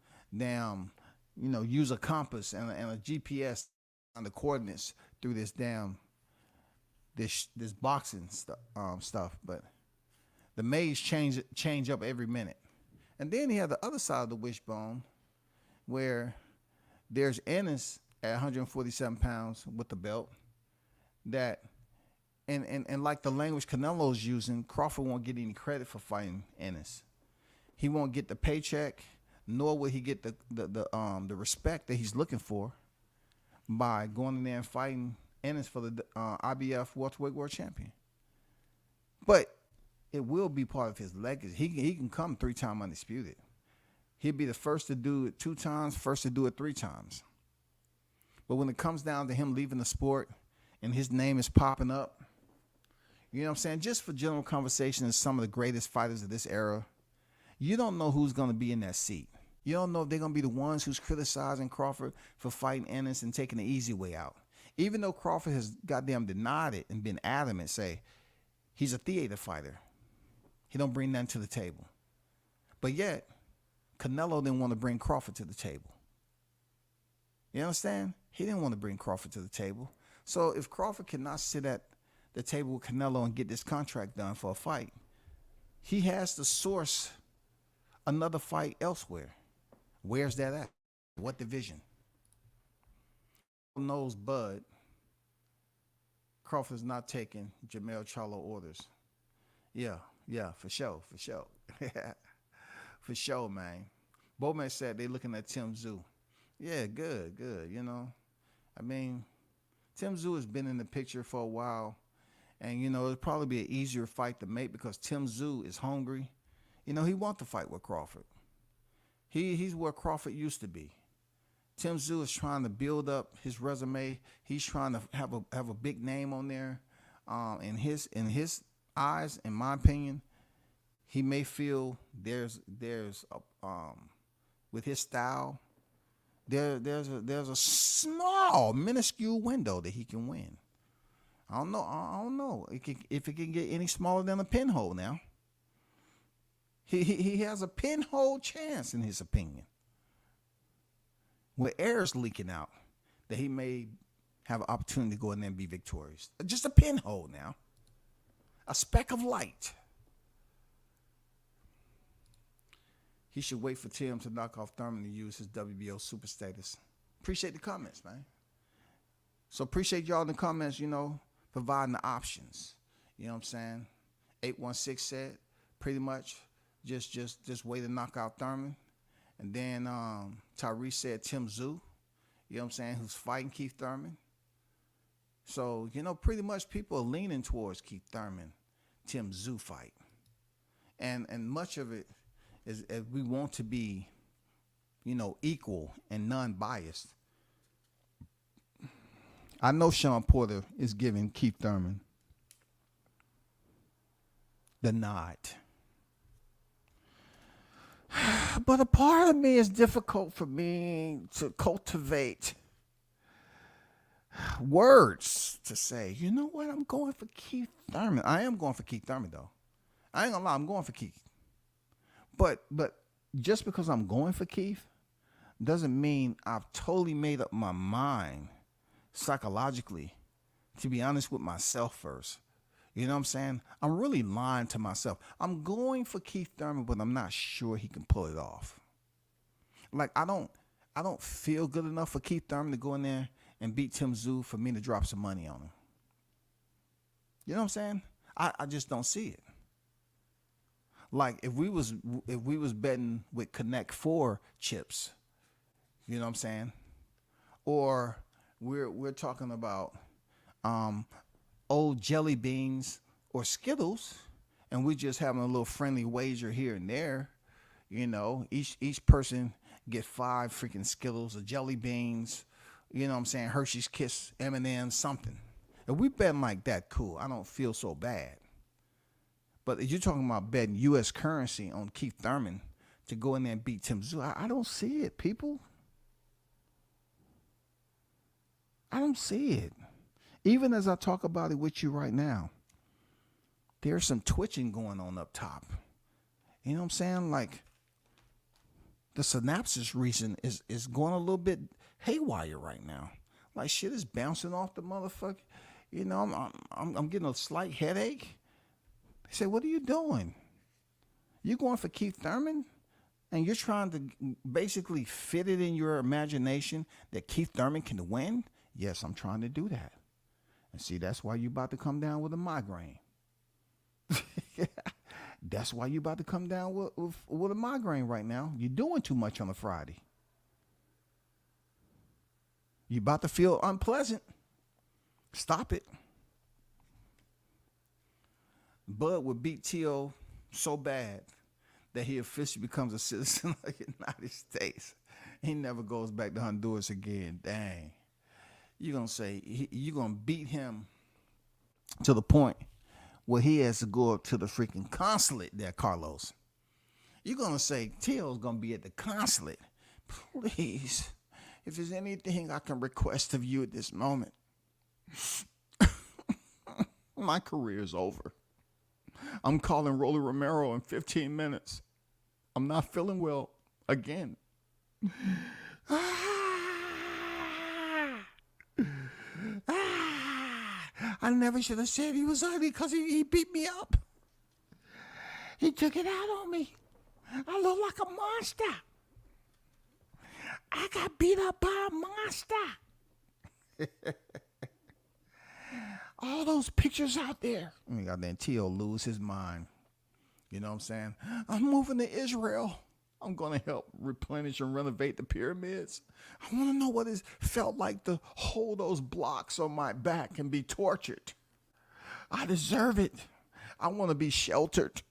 use a compass and a GPS on the coordinates through this this boxing stuff. But the maze change up every minute. And then he had the other side of the wishbone where there's Ennis at 147 pounds with the belt that, and like the language Canelo's using, Crawford won't get any credit for fighting Ennis. He won't get the paycheck, nor will he get the respect that he's looking for by going in there and fighting Ennis for the IBF welterweight world champion. But it will be part of his legacy. He can come 3-time undisputed. He'll be the first to do it 2 times, first to do it 3 times. But when it comes down to him leaving the sport and his name is popping up, you know what I'm saying? Just for general conversation as some of the greatest fighters of this era, you don't know who's going to be in that seat. You don't know if they're going to be the ones who's criticizing Crawford for fighting Ennis and taking the easy way out. Even though Crawford has goddamn denied it and been adamant, say he's a theater fighter. He don't bring nothing to the table. But yet, Canelo didn't want to bring Crawford to the table. You understand? He didn't want to bring Crawford to the table. So if Crawford cannot sit at the table with Canelo and get this contract done for a fight, he has to source another fight elsewhere. Where's that at? What division? Knows Bud. Crawford's not taking Jermell Charlo orders. Yeah, for sure. For sure, man. Bowman said they looking at Tim Tszyu. Yeah, good, you know. I mean, Tim Tszyu has been in the picture for a while. And, it'll probably be an easier fight to make because Tim Tszyu is hungry. He wants to fight with Crawford. He's where Crawford used to be. Tim Tszyu is trying to build up his resume. He's trying to have a big name on there. In his eyes, in my opinion, he may feel there's with his style, there's a small, minuscule window that he can win. I don't know if it can get any smaller than a pinhole now. He has a pinhole chance, in his opinion. Where air is leaking out, that he may have an opportunity to go in there and be victorious. Just a pinhole now. A speck of light. He should wait for Tim to knock off Thurman to use his WBO super status. Appreciate the comments, man. So appreciate y'all in the comments, providing the options. You know what I'm saying? 816 said pretty much just wait to knock out Thurman. And then Tyrese said Tim Tszyu, you know what I'm saying, who's fighting Keith Thurman. So, pretty much people are leaning towards Keith Thurman, Tim Tszyu fight. And much of it is we want to be, equal and non-biased. I know Sean Porter is giving Keith Thurman the nod. But a part of me is difficult for me to cultivate words to say, you know what, I'm going for Keith Thurman. I am going for Keith Thurman, though. I ain't gonna lie, I'm going for Keith. But just because I'm going for Keith doesn't mean I've totally made up my mind psychologically, to be honest with myself first. You know what I'm saying? I'm really lying to myself. I'm going for Keith Thurman, but I'm not sure he can pull it off. Like, I don't feel good enough for Keith Thurman to go in there and beat Tim Tszyu for me to drop some money on him. You know what I'm saying? I just don't see it. Like, if we was betting with Connect 4 chips, you know what I'm saying? Or we're talking about old jelly beans or Skittles, and we just having a little friendly wager here and there. Each person get 5 freaking Skittles or jelly beans, you know what I'm saying, Hershey's Kiss, M&M, something. If we betting like that, cool. I don't feel so bad. But if you're talking about betting U.S. currency on Keith Thurman to go in there and beat Tim Tszyu, I don't see it, people. I don't see it. Even as I talk about it with you right now, there's some twitching going on up top. You know what I'm saying? Like, the synapses region is going a little bit haywire right now. Like, shit is bouncing off the motherfucker. You know, I'm getting a slight headache. They say, what are you doing? You going for Keith Thurman? And you're trying to basically fit it in your imagination that Keith Thurman can win? Yes, I'm trying to do that. And see, that's why you about to come down with a migraine. That's why you about to come down with a migraine right now. You're doing too much on a Friday. You about to feel unpleasant. Stop it. Bud would beat T.O. so bad that he officially becomes a citizen of the United States. He never goes back to Honduras again. Dang. You're going to say, you're going to beat him to the point where he has to go up to the freaking consulate there, Carlos. You're going to say, T.O.'s going to be at the consulate. Please, if there's anything I can request of you at this moment, my career is over. I'm calling Rolly Romero in 15 minutes. I'm not feeling well again. I never should have said he was ugly because he beat me up. He took it out on me. I look like a monster. I got beat up by a monster. All those pictures out there. Goddamn T.O. lose his mind. You know what I'm saying? I'm moving to Israel. I'm going to help replenish and renovate the pyramids. I want to know what it felt like to hold those blocks on my back and be tortured. I deserve it. I want to be sheltered.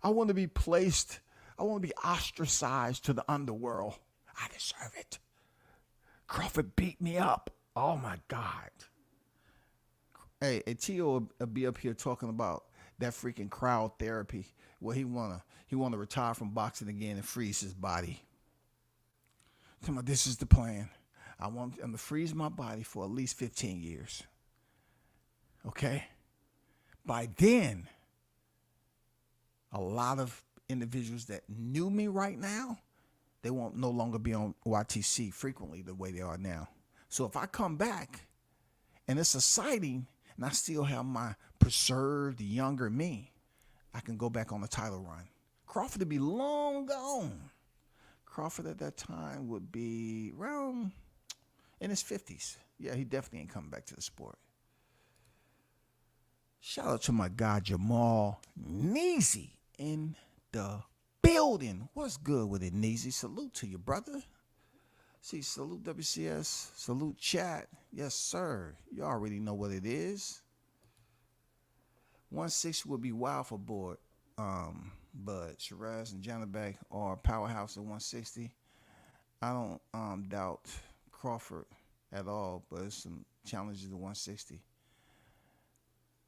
I want to be placed. I want to be ostracized to the underworld. I deserve it. Crawford beat me up. Oh, my God. Hey, T.O. will be up here talking about that freaking crowd therapy where he wanna retire from boxing again and freeze his body. Come on, this is the plan. I'm to freeze my body for at least 15 years. Okay? By then, a lot of individuals that knew me right now, they won't no longer be on YTC frequently the way they are now. So if I come back and it's a sighting and I still have my preserved younger me, I can go back on the title run. Crawford would be long gone. Crawford at that time would be around in his 50s. Yeah, he definitely ain't coming back to the sport. Shout out to my guy Jamal Neasy in the building. What's good with it, Neasy? Salute to you, brother. See, salute WCS, salute chat. Yes, sir. You already know what it is. 160 would be wild for board. But Shiraz and Janabek are powerhouse at 160. I don't doubt Crawford at all, but it's some challenges to 160.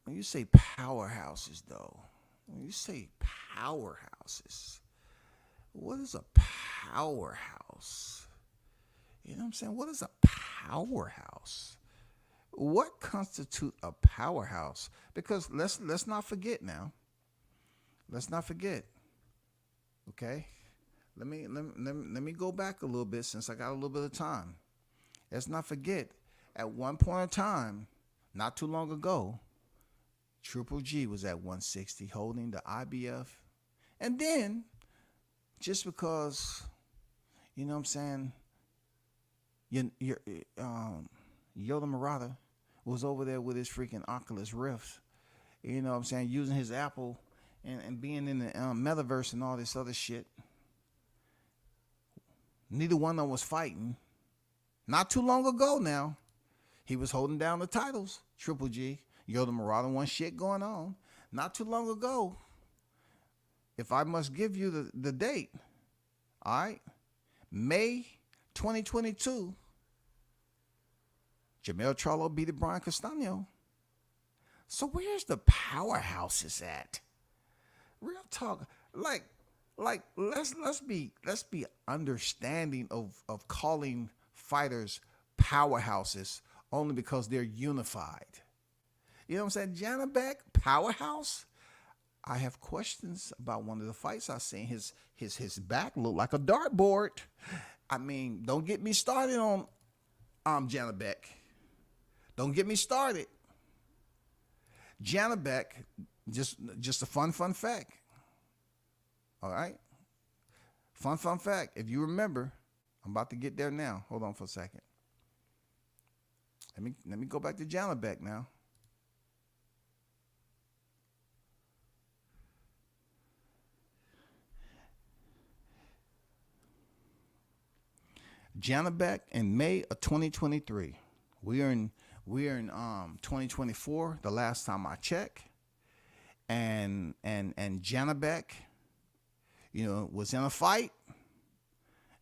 When you say powerhouses, though, when you say powerhouses, what is a powerhouse? You know what I'm saying? What is a powerhouse? What constitutes a powerhouse? Because let's not forget now. Let's not forget. Okay? Let me go back a little bit since I got a little bit of time. Let's not forget, at one point in time, not too long ago, Triple G was at 160 holding the IBF. And then, just because, you know what I'm saying, Yoda Murata was over there with his freaking Oculus Rift, you know what I'm saying, using his Apple and being in the metaverse and all this other shit. Neither one of them was fighting. Not too long ago now, he was holding down the titles, Triple G. Yoda Murata, one shit going on. Not too long ago, if I must give you the date, all right, May 2022, Jamel Charlo beat Brian Castano. So where's the powerhouses at? Real talk, like let's be understanding of calling fighters powerhouses only because they're unified. You know what I'm saying? Janabek, powerhouse. I have questions about one of the fights I seen. His back looked like a dartboard. I mean, don't get me started on Janabek. Don't get me started. Janabek, just a fun fact. All right? Fun fact. If you remember, I'm about to get there now. Hold on for a second. Let me go back to Janabek now. Janabek in May of 2023. We're in 2024. The last time I checked, and Janabek, was in a fight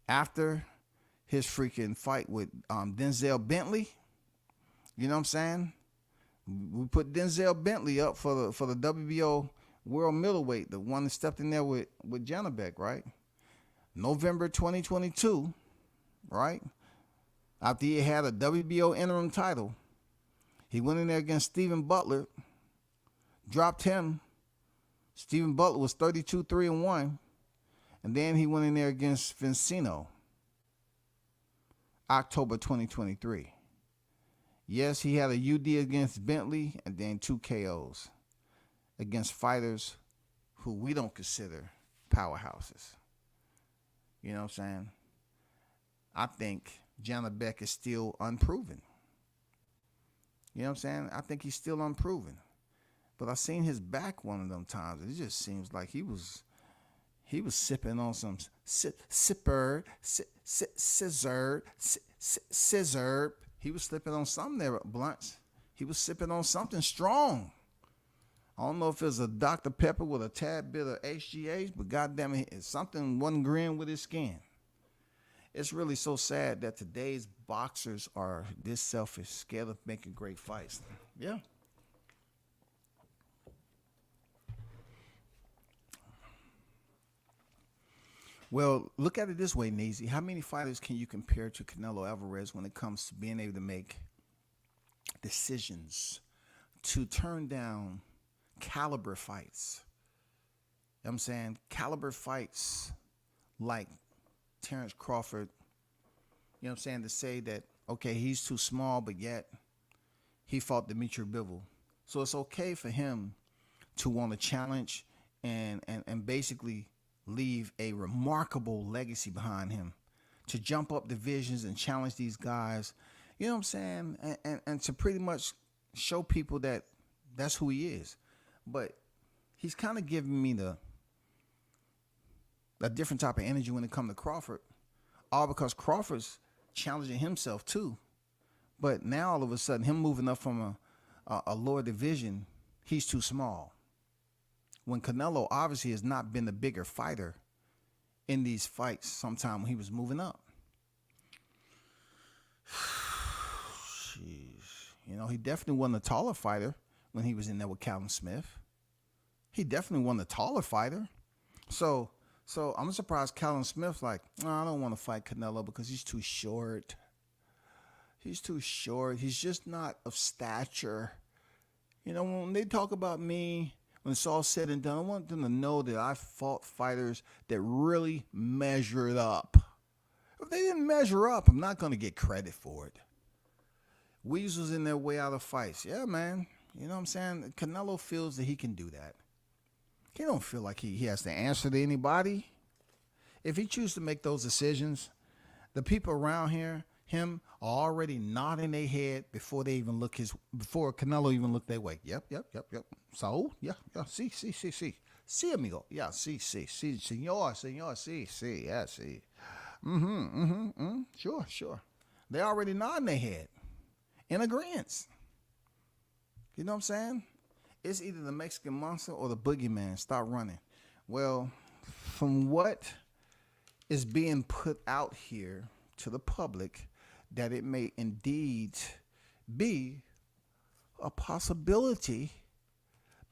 after his freaking fight with Denzel Bentley. You know what I'm saying? We put Denzel Bentley up for the WBO world middleweight, the one that stepped in there with Janabek, right? November 2022. Right? After he had a WBO interim title, he went in there against Stephen Butler, dropped him. Stephen Butler was 32-3-1, and then he went in there against Vincino, October 2023. Yes, he had a UD against Bentley and then 2 KOs against fighters who we don't consider powerhouses. You know what I'm saying? I think Janabek is still unproven. You know what I'm saying? I think he's still unproven. But I seen his back one of them times. It just seems like he was sipping on some scissor. He was slipping on something there, Blunts. He was sipping on something strong. I don't know if it was a Dr. Pepper with a tad bit of HGH, but goddamn it, something wasn't agreeing with his skin. It's really so sad that today's boxers are this selfish, scared of making great fights. Yeah. Well, look at it this way, Neezy. How many fighters can you compare to Canelo Alvarez when it comes to being able to make decisions to turn down caliber fights? You know what I'm saying? Caliber fights like Terrence Crawford, you know what I'm saying, to say that, okay, he's too small, but yet he fought Dimitri Bivol. So it's okay for him to want to challenge and basically leave a remarkable legacy behind him, to jump up divisions and challenge these guys, you know what I'm saying, and to pretty much show people that that's who he is. But he's kind of giving me a different type of energy when it comes to Crawford, all because Crawford's challenging himself too. But now all of a sudden, him moving up from a lower division, he's too small. When Canelo obviously has not been the bigger fighter in these fights sometime when he was moving up. Jeez. He definitely wasn't a taller fighter when he was in there with Callum Smith. He definitely wasn't a taller fighter. So I'm surprised Callum Smith's like, no, I don't want to fight Canelo because he's too short. He's too short. He's just not of stature. When they talk about me, when it's all said and done, I want them to know that I fought fighters that really measured up. If they didn't measure up, I'm not going to get credit for it. Weasels in their way out of fights. Yeah, man. You know what I'm saying? Canelo feels that he can do that. He don't feel like he has to answer to anybody. If he chooses to make those decisions, the people around him are already nodding their head before Canelo even look their way. Yep. So, yeah, see. See, amigo. Yeah, see, senor, see, yeah, see. Sure. They already nodding their head in agreement. You know what I'm saying? It's either the Mexican monster or the boogeyman. Stop running. Well, from what is being put out here to the public, that it may indeed be a possibility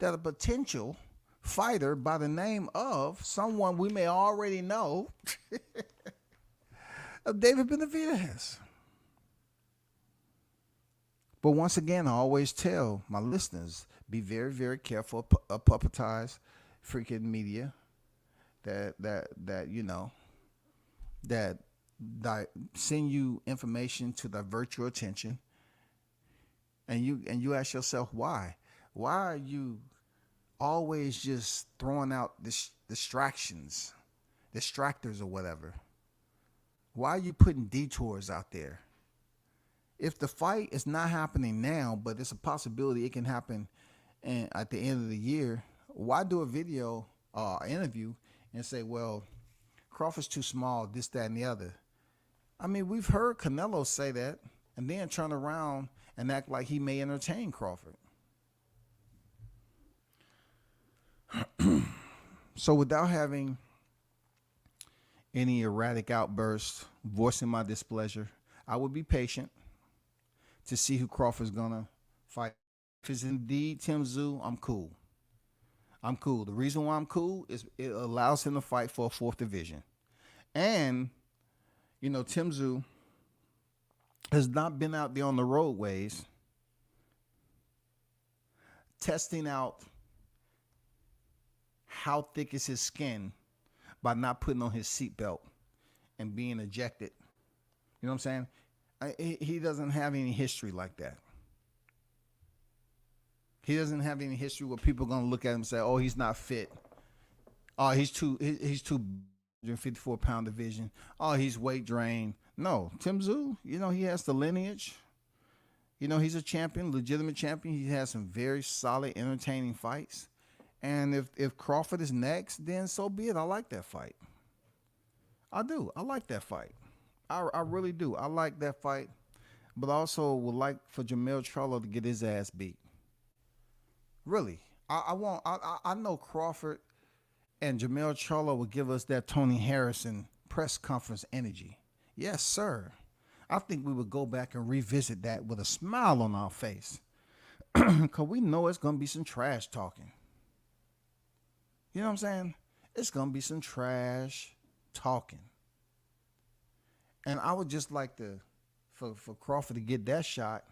that a potential fighter by the name of someone we may already know, of David Benavidez. But once again, I always tell my listeners, be very, very careful of puppetized freaking media that that send you information to divert your attention, and you ask yourself why. Why are you always just throwing out distractors or whatever? Why are you putting detours out there? If the fight is not happening now, but it's a possibility it can happen at the end of the year, why do a video or interview and say, well, Crawford's too small, this, that, and the other? I mean, we've heard Canelo say that and then turn around and act like he may entertain Crawford. So without having any erratic outbursts voicing my displeasure, I would be patient to see who Crawford's gonna fight. If it's indeed Tim Tszyu, I'm cool. I'm cool. The reason why I'm cool is it allows him to fight for a 4th division. And, Tim Tszyu has not been out there on the roadways testing out how thick is his skin by not putting on his seatbelt and being ejected. You know what I'm saying? He doesn't have any history like that. He doesn't have any history where people are going to look at him and say, oh, he's not fit. Oh, he's too 154-pound division. Oh, he's weight drained. No, Tim Tszyu, he has the lineage. He's a champion, legitimate champion. He has some very solid, entertaining fights. And if Crawford is next, then so be it. I like that fight. I do. I like that fight. I really do. I like that fight. But I also would like for Jermell Charlo to get his ass beat. Really. I know Crawford and Jermell Charlo will give us that Tony Harrison press conference energy. Yes, sir. I think we would go back and revisit that with a smile on our face. Because we know it's going to be some trash talking. You know what I'm saying? It's going to be some trash talking. And I would just like for Crawford to get that shot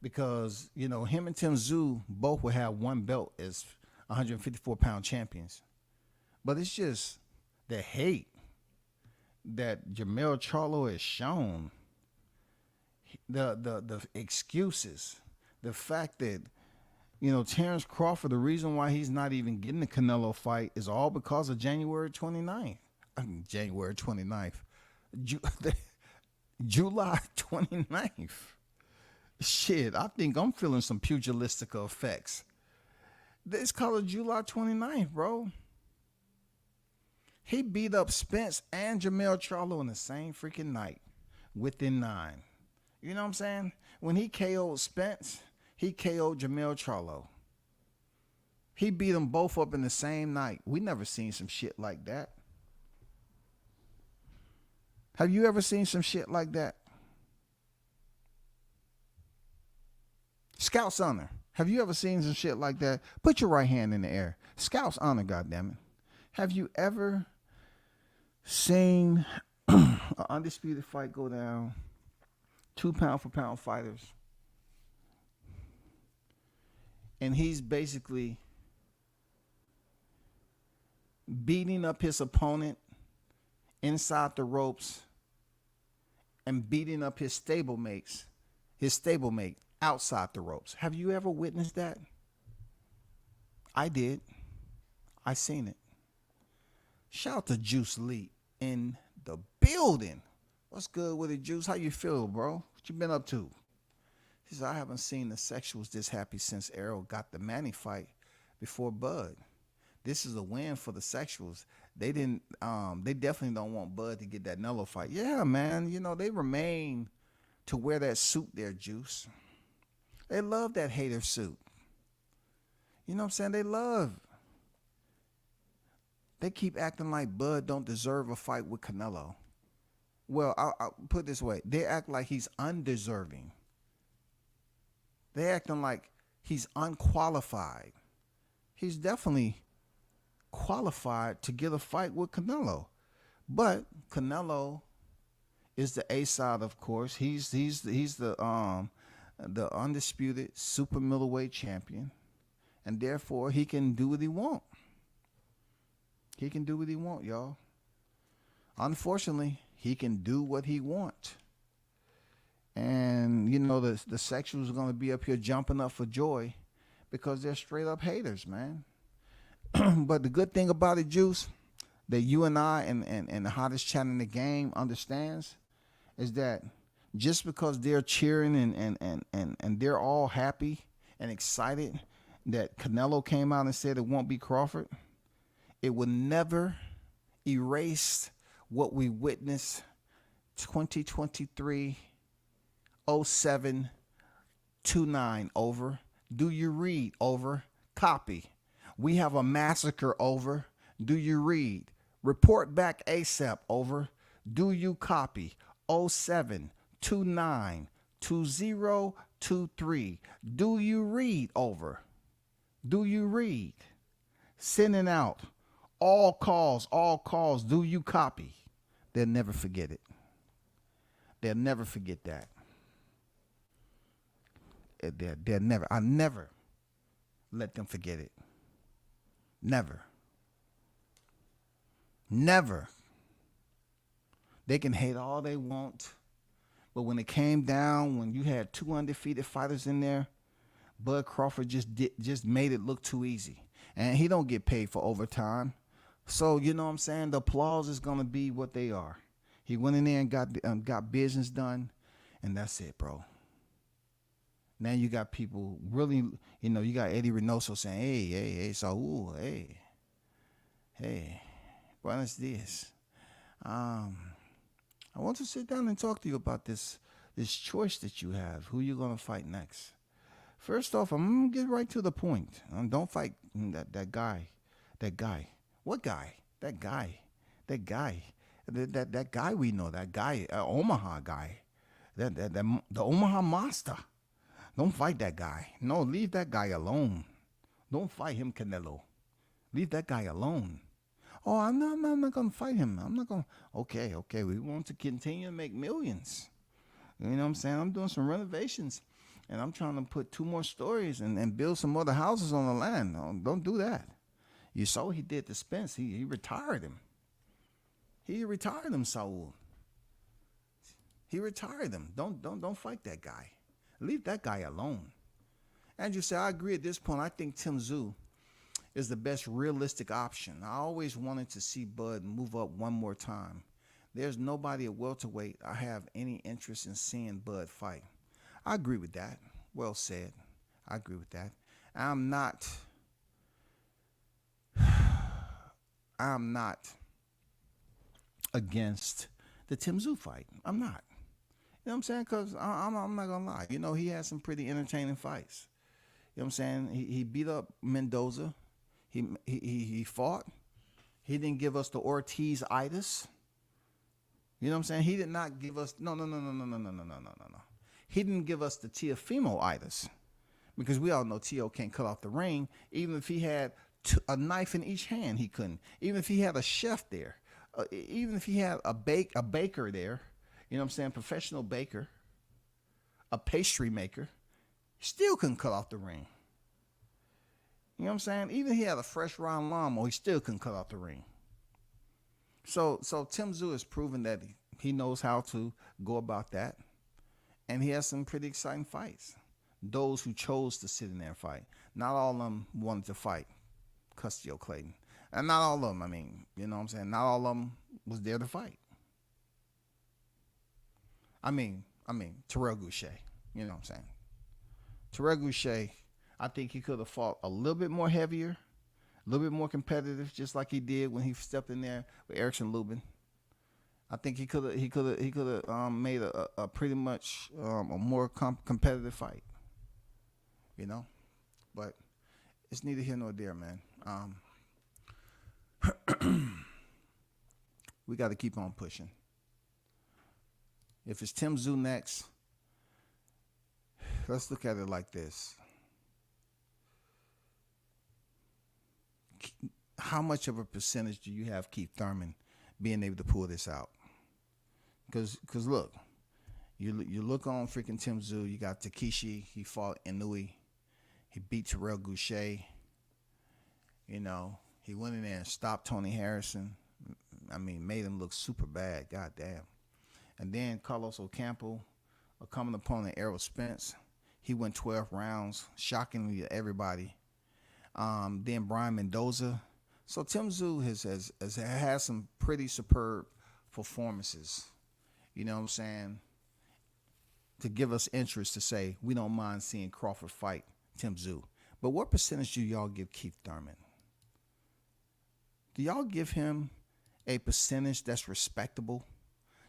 because, him and Tim Tszyu both will have one belt as 154-pound champions. But it's just the hate that Jermell Charlo has shown, the excuses, the fact that, Terrence Crawford, the reason why he's not even getting the Canelo fight is all because of January 29th. January 29th. July 29th. Shit, I think I'm feeling some pugilistic effects. It's called July 29th, bro. He beat up Spence and Jermell Charlo in the same freaking night within 9. You know what I'm saying? When he KO'd Spence, he KO'd Jermell Charlo. He beat them both up in the same night. We never seen some shit like that. Have you ever seen some shit like that? Scout's honor. Have you ever seen some shit like that? Put your right hand in the air. Scout's honor, goddammit. Have you ever seen an undisputed fight go down? 2 pound-for-pound fighters. And he's basically beating up his opponent inside the ropes and beating up his stablemate outside the ropes. Have you ever witnessed that? I did. I seen it. Shout out to Juice Lee in the building. What's good with it, Juice? How you feel, bro? What you been up to? He said, I haven't seen the sexuals this happy since Errol got the Manny fight before Bud. This is a win for the sexuals. They definitely don't want Bud to get that Nello fight. Yeah, man. They remain to wear that suit there, Juice. They love that hater suit. You know what I'm saying? They keep acting like Bud don't deserve a fight with Canelo. Well, I'll put it this way. They act like he's undeserving. They acting like he's unqualified. He's definitely qualified to get a fight with Canelo. But Canelo is the A side, of course. He's the the undisputed super middleweight champion, and therefore he can do what he want. He can do what he want, y'all. Unfortunately, he can do what he want. And, you know, the sexuals are going to be up here jumping up for joy because they're straight up haters, man. But the good thing about it, Juice, that you and I and the hottest chat in the game understands is that just because they're cheering and they're all happy and excited that Canelo came out and said it won't be Crawford, it will never erase what we witnessed 2023 0729 over. Do you read? Over. Copy. We have a massacre over. Do you read? Report back ASAP over. Do you copy? 0729 2023. Do you read? Over. Do you read? Sending out all calls. Do you copy? They'll never forget it. They'll never forget that. They'll never. I never let them forget it. Never. Never. They can hate all they want, but when it came down, when you had two undefeated fighters in there, Bud Crawford just made it look too easy, and he don't get paid for overtime. So you know what I'm saying? The applause is gonna be what they are. He went in there and got business done, and that's it, bro. Now you got people really, you know, you got Eddie Reynoso saying, hey, Saul, hey, buenos dias. I want to sit down and talk to you about this choice that you have, who you're going to fight next. First off, I'm going to get right to the point. Don't fight that guy. What guy? That guy we know, that guy, Omaha guy, the Omaha Master. Don't fight that guy. No, leave that guy alone. Don't fight him, Canelo. Leave that guy alone. Oh, I'm not gonna fight him. I'm not gonna. Okay. We want to continue to make millions. You know what I'm saying? I'm doing some renovations, and I'm trying to put 2 more stories and build some other houses on the land. No, don't do that. You saw what he did to Spence. He retired him. He retired him, Saul. He retired him. Don't fight that guy. Leave that guy alone. And you say, I agree at this point. I think Tim Tszyu is the best realistic option. I always wanted to see Bud move up one more time. There's nobody at welterweight I have any interest in seeing Bud fight. I agree with that. Well said. I agree with that. I'm not against the Tim Tszyu fight. I'm not. You know what I'm saying? Because I'm not going to lie. You know, he had some pretty entertaining fights. You know what I'm saying? He beat up Mendoza. He fought. He didn't give us the Ortiz-itis. You know what I'm saying? He did not give us... No. He didn't give us the Teofimo-itis. Because we all know Teo can't cut off the ring. Even if he had a knife in each hand, he couldn't. Even if he had a chef there. Even if he had a baker there. You know what I'm saying? Professional baker, a pastry maker, still couldn't cut off the ring. You know what I'm saying? Even if he had a fresh round lawnmower, he still couldn't cut off the ring. So Tim Tszyu has proven that he knows how to go about that. And he has some pretty exciting fights. Those who chose to sit in there and fight. Not all of them wanted to fight Custio Clayton. And not all of them, I mean, you know what I'm saying? Not all of them was there to fight. I mean, Terrell Goucher, you know what I'm saying? Terrell Goucher, I think he could have fought a little bit more heavier, a little bit more competitive, just like he did when he stepped in there with Erickson Lubin. I think he could have made a pretty much a more competitive fight, you know. But it's neither here nor there, man. We got to keep on pushing. If it's Tim Tszyu next, let's look at it like this. How much of a percentage do you have Keith Thurman being able to pull this out? Because look, You look on freaking Tim Tszyu. You got Takeshi. He fought Inouye. He beat Terrell Goucher. You know, he went in there and stopped Tony Harrison. I mean, made him look super bad. God damn. And then Carlos Ocampo, a common opponent, Errol Spence. He went 12 rounds, shockingly to everybody. Then Brian Mendoza. So Tim Tszyu has had some pretty superb performances. You know what I'm saying? To give us interest to say we don't mind seeing Crawford fight Tim Tszyu. But what percentage do y'all give Keith Thurman? Do y'all give him a percentage that's respectable?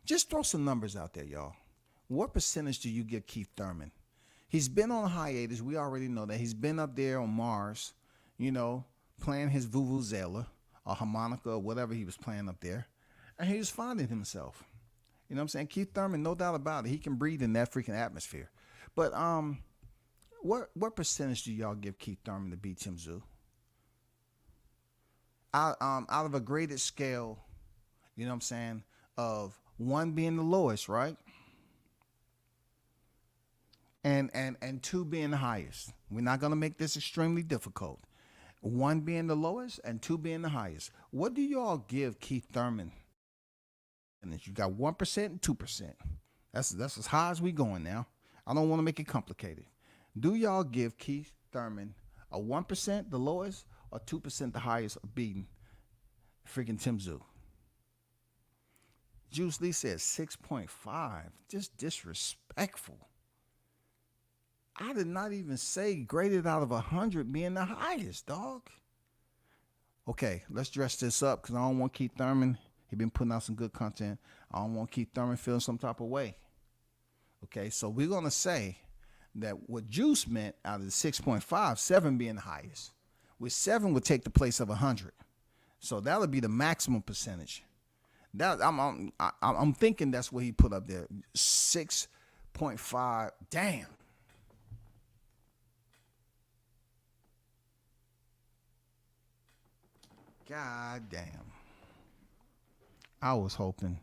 Just throw some numbers out there, y'all. What percentage do you give Keith Thurman? He's been on hiatus. We already know that. He's been up there on Mars, you know, playing his vuvuzela or harmonica or whatever he was playing up there. And he was finding himself. You know what I'm saying? Keith Thurman, no doubt about it. He can breathe in that freaking atmosphere. But what percentage do y'all give Keith Thurman to beat Tim Tszyu? Out of a graded scale, you know what I'm saying, of 1 being the lowest, right? And 2 being the highest. We're not going to make this extremely difficult. 1 being the lowest and 2 being the highest. What do y'all give Keith Thurman? And you got 1% and 2%. That's as high as we going now. I don't want to make it complicated. Do y'all give Keith Thurman a 1%, the lowest, or 2%, the highest, of beating freaking Tim Tszyu? Juice Lee says 6.5. Just disrespectful. I did not even say graded out of 100 being the highest, dog. Okay, let's dress this up because I don't want Keith Thurman. He been putting out some good content. I don't want Keith Thurman feeling some type of way. Okay, so we're going to say that what Juice meant out of the 6.5, 7 being the highest, with 7 would take the place of 100. So that would be the maximum percentage. That I'm thinking that's what he put up there. 6.5. Damn. God damn. I was hoping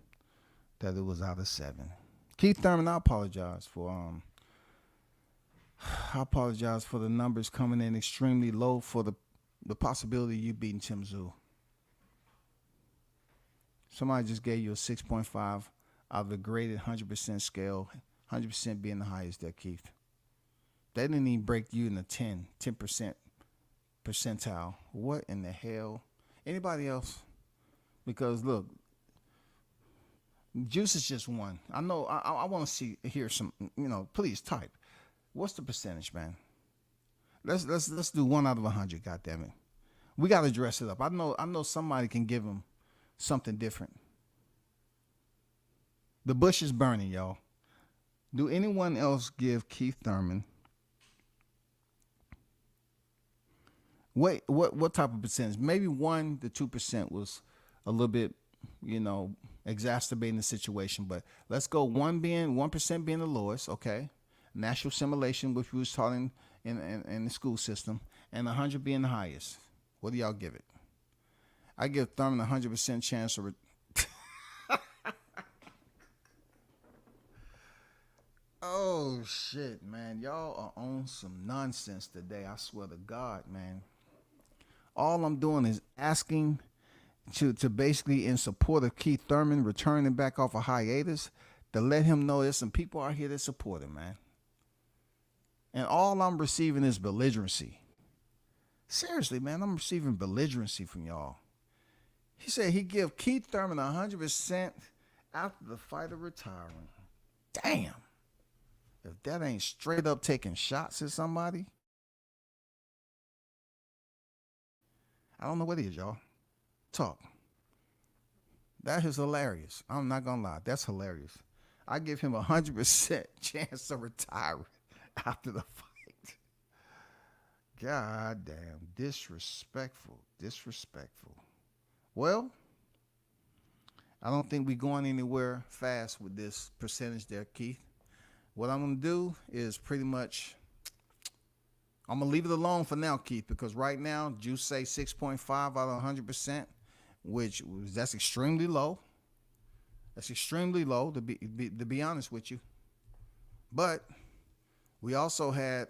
that it was out of 7. Keith Thurman, I apologize for the numbers coming in extremely low for the possibility of you beating Tim Tszyu. Somebody just gave you a 6.5 out of the graded 100% scale, 100% being the highest there, Keith. They didn't even break you in the 10% percentile. What in the hell? Anybody else? Because look, Juice is just 1. I know. I want to hear some. You know, please type. What's the percentage, man? Let's do 1 out of 100. God damn it, we got to dress it up. I know somebody can give him something different. The bush is burning, y'all. Do anyone else give Keith Thurman? Wait, what type of percentage? Maybe 1 to 2% was a little bit, you know, exacerbating the situation. But let's go 1% being the lowest, okay? Natural simulation, which we was taught in the school system, and 100 being the highest. What do y'all give it? I give Thurman a 100% chance of. Oh shit, man! Y'all are on some nonsense today. I swear to God, man. All I'm doing is asking to basically in support of Keith Thurman returning back off a hiatus to let him know there's some people out here that support him, man. And all I'm receiving is belligerency. Seriously, man, I'm receiving belligerency from y'all. He said he give Keith Thurman 100% after the fighter retiring. Damn. If that ain't straight up taking shots at somebody, I don't know what it is, y'all. Talk. That is hilarious. I'm not going to lie. That's hilarious. I give him 100% chance of retiring after the fight. God damn. Disrespectful. Disrespectful. Well, I don't think we're going anywhere fast with this percentage there, Keith. What I'm going to do is pretty much, I'm going to leave it alone for now, Keith, because right now, Juice say 6.5 out of 100%, that's extremely low. That's extremely low, to be honest with you. But we also had,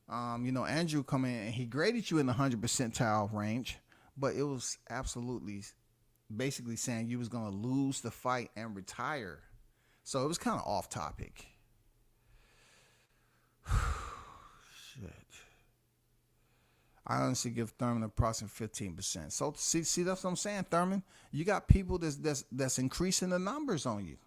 Andrew come in and he graded you in the 100 percentile range, but it was absolutely basically saying you was going to lose the fight and retire. So it was kind of off topic. Shit. I honestly give Thurman approximately 15%. So see that's what I'm saying, Thurman. You got people that's increasing the numbers on you.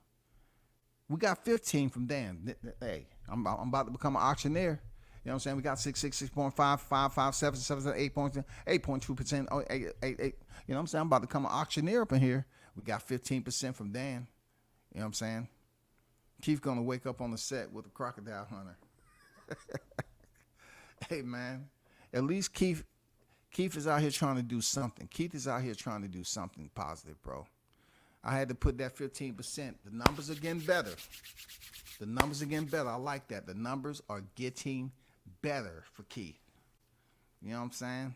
We got 15 from Dan. Hey, I'm about to become an auctioneer. You know what I'm saying? We got 6.5, 5, 7, 8.2%, 8. You know what I'm saying? I'm about to become an auctioneer up in here. We got 15% from Dan. You know what I'm saying? Keith gonna wake up on the set with a crocodile hunter. Hey man, at least Keith is out here trying to do something. Keith is out here trying to do something positive, bro. I had to put that 15%. The numbers are getting better. The numbers are getting better. I like that. The numbers are getting better for Keith. You know what I'm saying?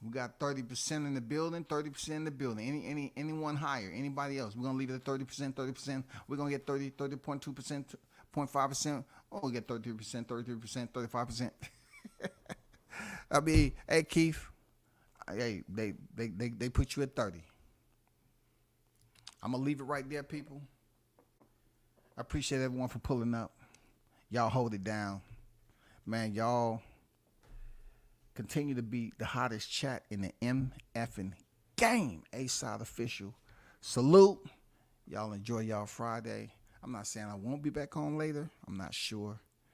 We got 30% in the building, 30% in the building. Anyone higher, anybody else? We're gonna leave it at 30%, 30%. We're gonna get 30.2%, 0.5%. Oh, we get 33%, 35%. I mean, hey Keith, hey, they put you at 30. I'm gonna leave it right there, people. I appreciate everyone for pulling up. Y'all hold it down, man. Y'all continue to be the hottest chat in the MFing game. A-Side Official. Salute. Y'all enjoy y'all Friday. I'm not saying I won't be back on later. I'm not sure.